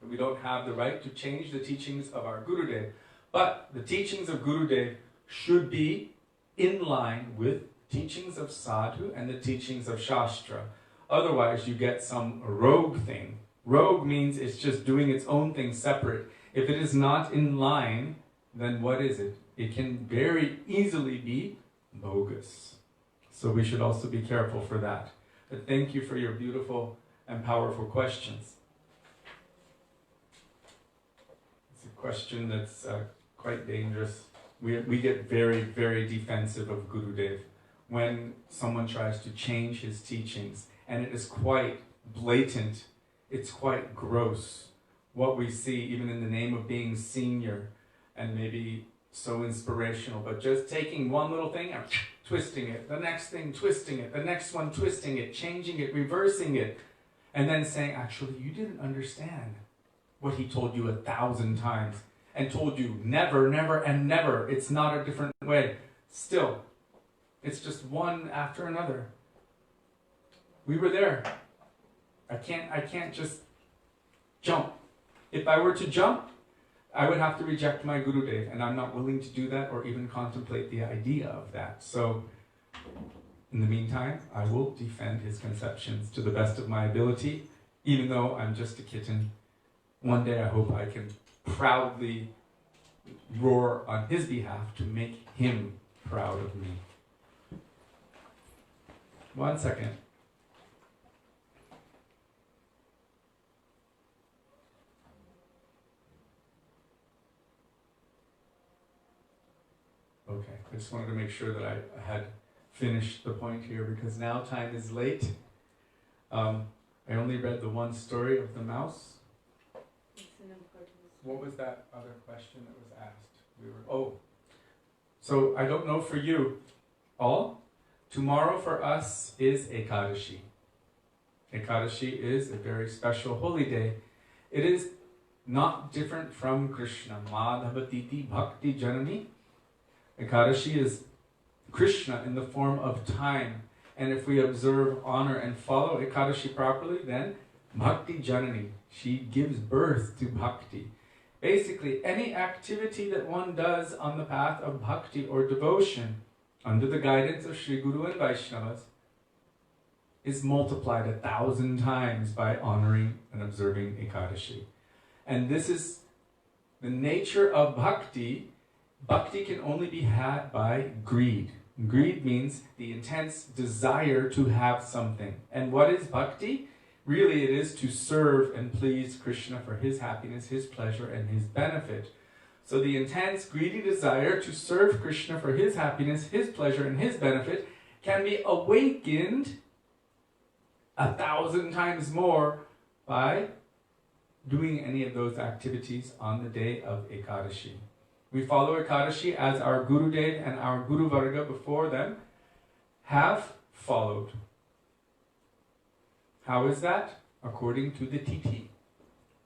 We don't have the right to change the teachings of our Gurudev, but the teachings of Gurudev should be in line with teachings of sadhu and the teachings of Shastra. Otherwise, you get some rogue thing. Rogue means it's just doing its own thing separate. If it is not in line, then what is it? It can very easily be bogus. So we should also be careful for that. But thank you for your beautiful and powerful questions. It's a question that's quite dangerous. We get very, very defensive of Gurudev when someone tries to change his teachings. And it is quite blatant. It's quite gross what we see, even in the name of being senior and maybe so inspirational, but just taking one little thing and twisting it, the next thing twisting it, the next one twisting it, changing it, reversing it, and then saying, actually, you didn't understand what he told you 1,000 times and told you never, never, and never. It's not a different way. Still, it's just one after another. We were there. I can't just jump. If I were to jump, I would have to reject my Gurudev, and I'm not willing to do that or even contemplate the idea of that. So, in the meantime, I will defend his conceptions to the best of my ability, even though I'm just a kitten. One day I hope I can proudly roar on his behalf to make him proud of me. 1 second. Okay, I just wanted to make sure that I had finished the point here because now time is late. I only read the one story of the mouse. What was that other question that was asked? So I don't know for you all. Tomorrow for us is Ekadashi. Ekadashi is a very special holy day. It is not different from Krishna. Madhava didi bhakti janani. Ekadashi is Krishna in the form of time. And if we observe, honor, and follow Ekadashi properly, then Bhakti Janani, she gives birth to Bhakti. Basically, any activity that one does on the path of Bhakti or devotion, under the guidance of Sri Guru and Vaishnavas, is multiplied 1,000 times by honoring and observing Ekadashi. And this is the nature of Bhakti. Bhakti can only be had by greed. Greed means the intense desire to have something. And what is Bhakti? Really, it is to serve and please Krishna for his happiness, his pleasure, and his benefit. So the intense, greedy desire to serve Krishna for his happiness, his pleasure, and his benefit can be awakened 1,000 times more by doing any of those activities on the day of Ekadashi. We follow Ekadashi as our Gurudev and our Guru Varga before them have followed. How is that? According to the Tithi.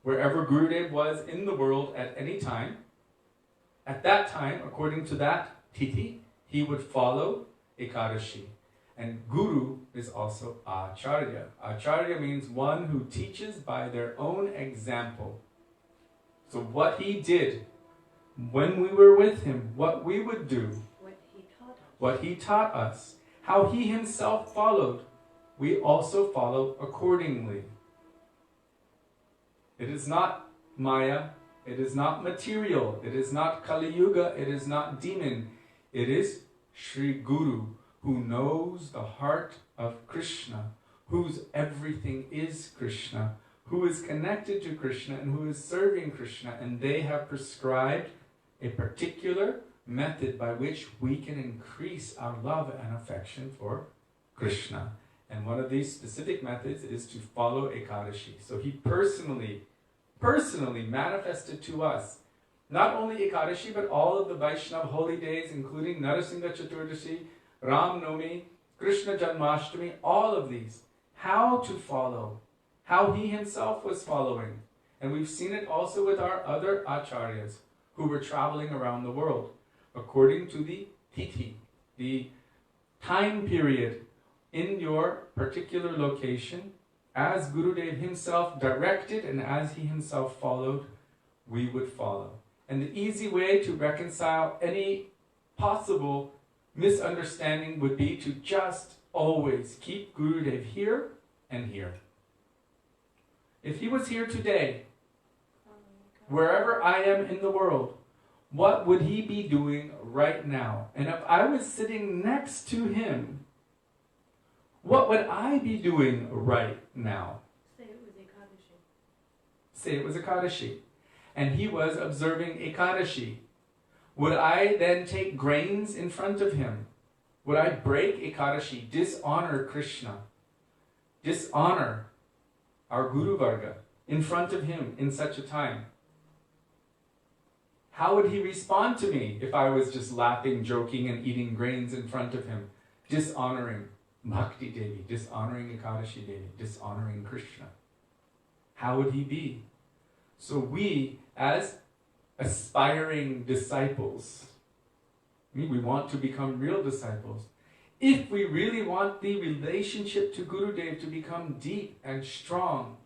Wherever Gurudev was in the world at any time, at that time, according to that Tithi, he would follow Ekadashi. And Guru is also Acharya. Acharya means one who teaches by their own example. So what he did when we were with him, what we would do, what he taught us, how he himself followed, we also follow accordingly. It is not Maya, it is not material, it is not Kali Yuga, it is not demon. It is Sri Guru, who knows the heart of Krishna, whose everything is Krishna, who is connected to Krishna and who is serving Krishna, and they have prescribed a particular method by which we can increase our love and affection for Krishna. And one of these specific methods is to follow Ekadashi. So he personally manifested to us not only Ekadashi, but all of the Vaishnava holy days, including Narasingha Chaturdashi, Ram Navami, Krishna Janmashtami, all of these, how to follow, how he himself was following. And we've seen it also with our other acharyas who were traveling around the world, according to the tithi, the time period in your particular location, as Gurudev himself directed and as he himself followed, we would follow. And the easy way to reconcile any possible misunderstanding would be to just always keep Gurudev here and here. If he was here today, wherever I am in the world, what would he be doing right now? And if I was sitting next to him, what would I be doing right now? Say it was Ekadashi. Say it was Ekadashi. And he was observing Ekadashi. Would I then take grains in front of him? Would I break Ekadashi, dishonor Krishna, dishonor our Guru Varga in front of him in such a time? How would he respond to me if I was just laughing, joking, and eating grains in front of him, dishonoring Bhakti Devi, dishonoring Ekadashi Devi, dishonoring Krishna? How would he be? So we, as aspiring disciples, we want to become real disciples. If we really want the relationship to Gurudev to become deep and strong,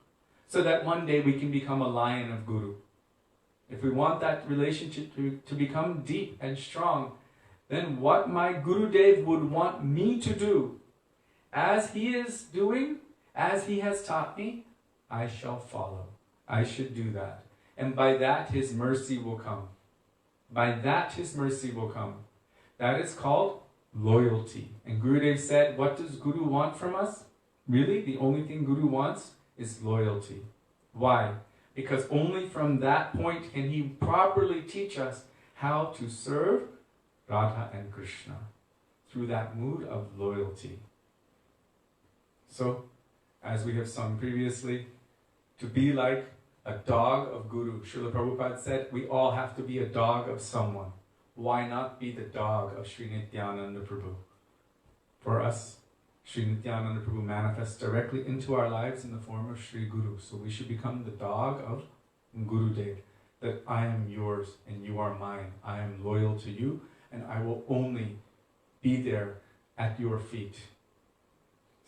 so that one day we can become a lion of Guru. If we want that relationship to become deep and strong, then what my Gurudev would want me to do, as he is doing, as he has taught me, I shall follow. I should do that. And by that his mercy will come. By that his mercy will come. That is called loyalty. And Gurudev said, what does Guru want from us? Really, the only thing Guru wants is loyalty. Why? Because only from that point can he properly teach us how to serve Radha and Krishna through that mood of loyalty. So, as we have sung previously, to be like a dog of Guru. Srila Prabhupada said, we all have to be a dog of someone. Why not be the dog of Sri Nityananda Prabhu? For us, Sri Nityananda Prabhu manifests directly into our lives in the form of Sri Guru. So we should become the dog of Gurudev. That I am yours and you are mine. I am loyal to you and I will only be there at your feet.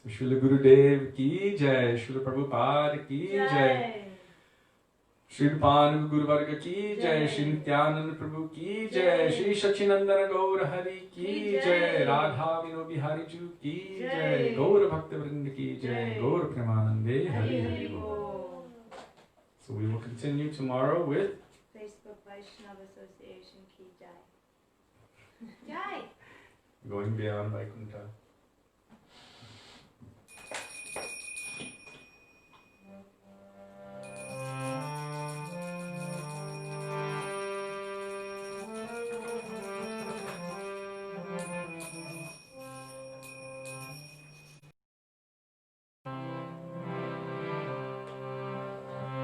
So Srila Gurudev ki jai, Srila Prabhupada ki jai. Shri Rupan Guru Varga ki jai, Shri Nityananda Prabhu ki jai, Shri Sachinandana Gaur Hari ki jai, Radha Vino Bihari Ju ki jai, Gaur Bhaktivedanta ki jai, Gaur Premanande Hari Hari Bol. So we will continue tomorrow with Facebook Vaishnava Association ki jai. Jai! Going Beyond Vaikuntha.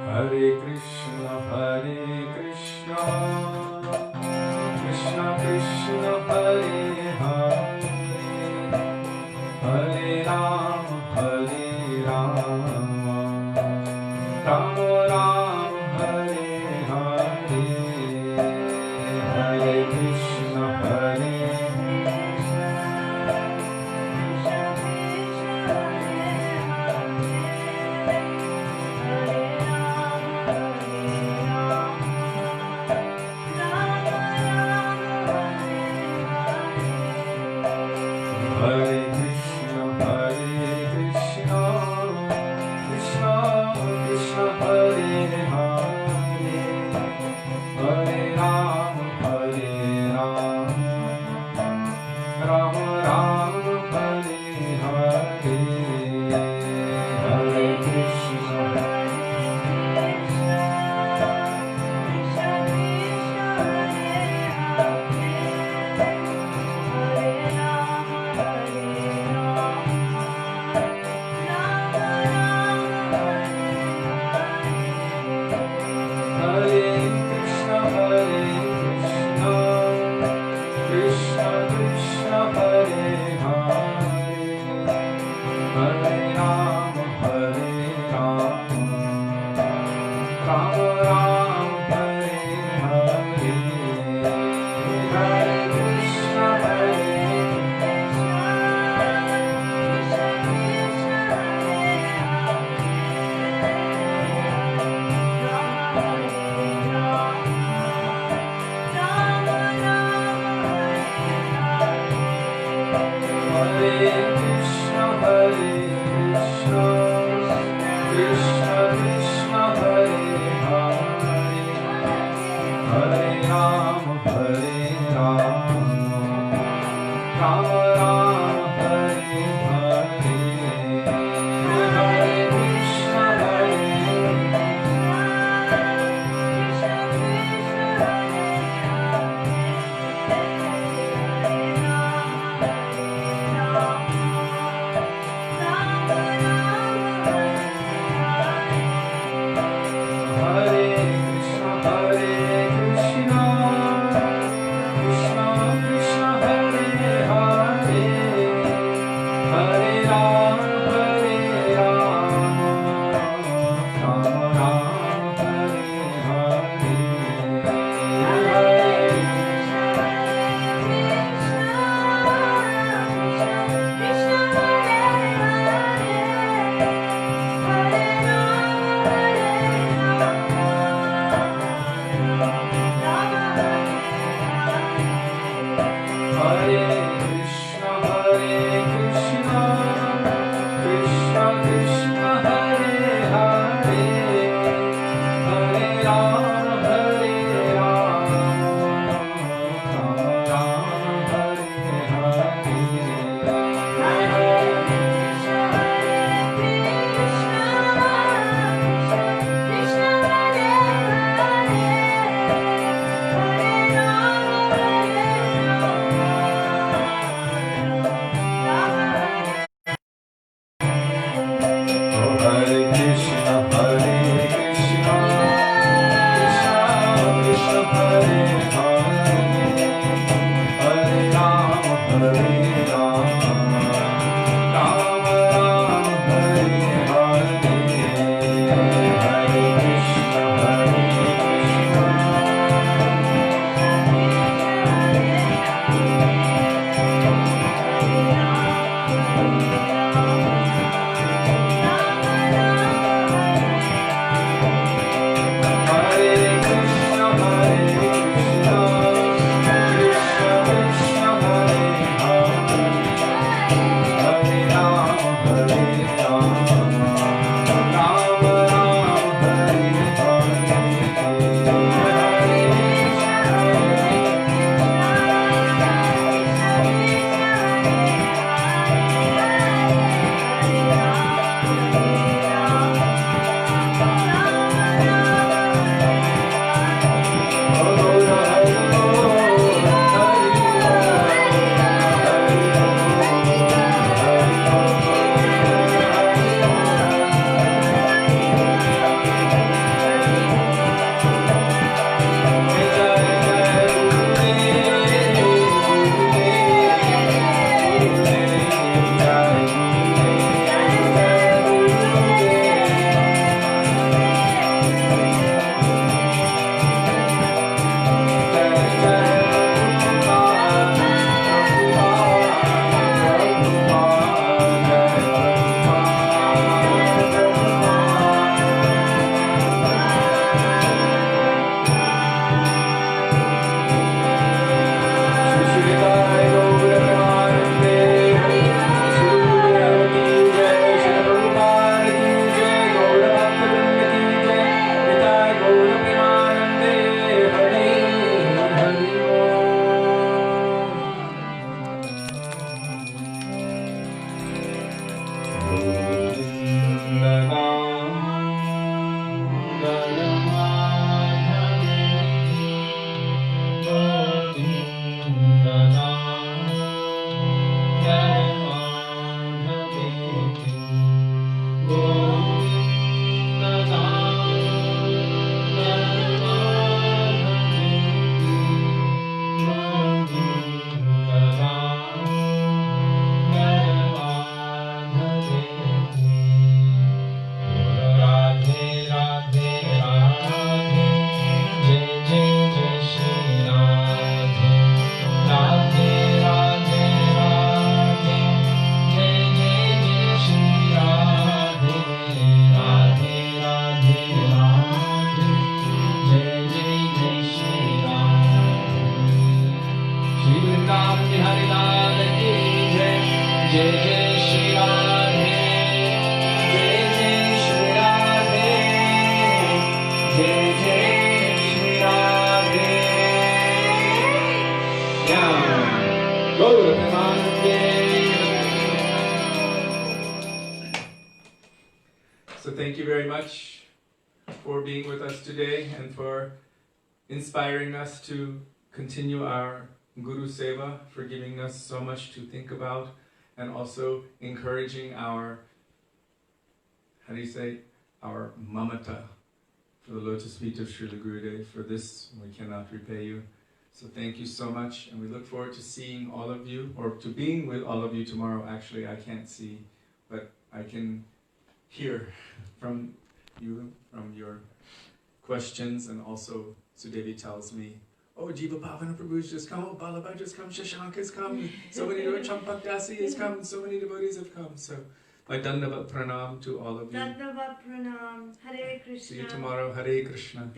Hare Krishna, Krishna Krishna, Hare Hare, Hare Rama, Rama Rama, Hare Hare, Hare Krishna, Hare Ram Hare Ram, Ram Ram Hare Hare, Hare Krishna Hare So thank you very much for being with us today and for inspiring us to continue our Guru Seva, for giving us so much to think about, and also encouraging our, how do you say, our mamata for the lotus feet of Srila Gurudev. For this, we cannot repay you. So thank you so much, and we look forward to seeing all of you, or to being with all of you tomorrow. Actually, I can't see, but I can hear from you, from your questions, and also Sudevi tells me, oh, Jiva Bhavana Prabhu has just come, oh, Balabai just come, Shashank has come, so many devotees, Champak Dasi has come, so many devotees have come. So my Dandavat Pranam to all of you. Dandavat Pranam. Hare Krishna. See you tomorrow. Hare Krishna.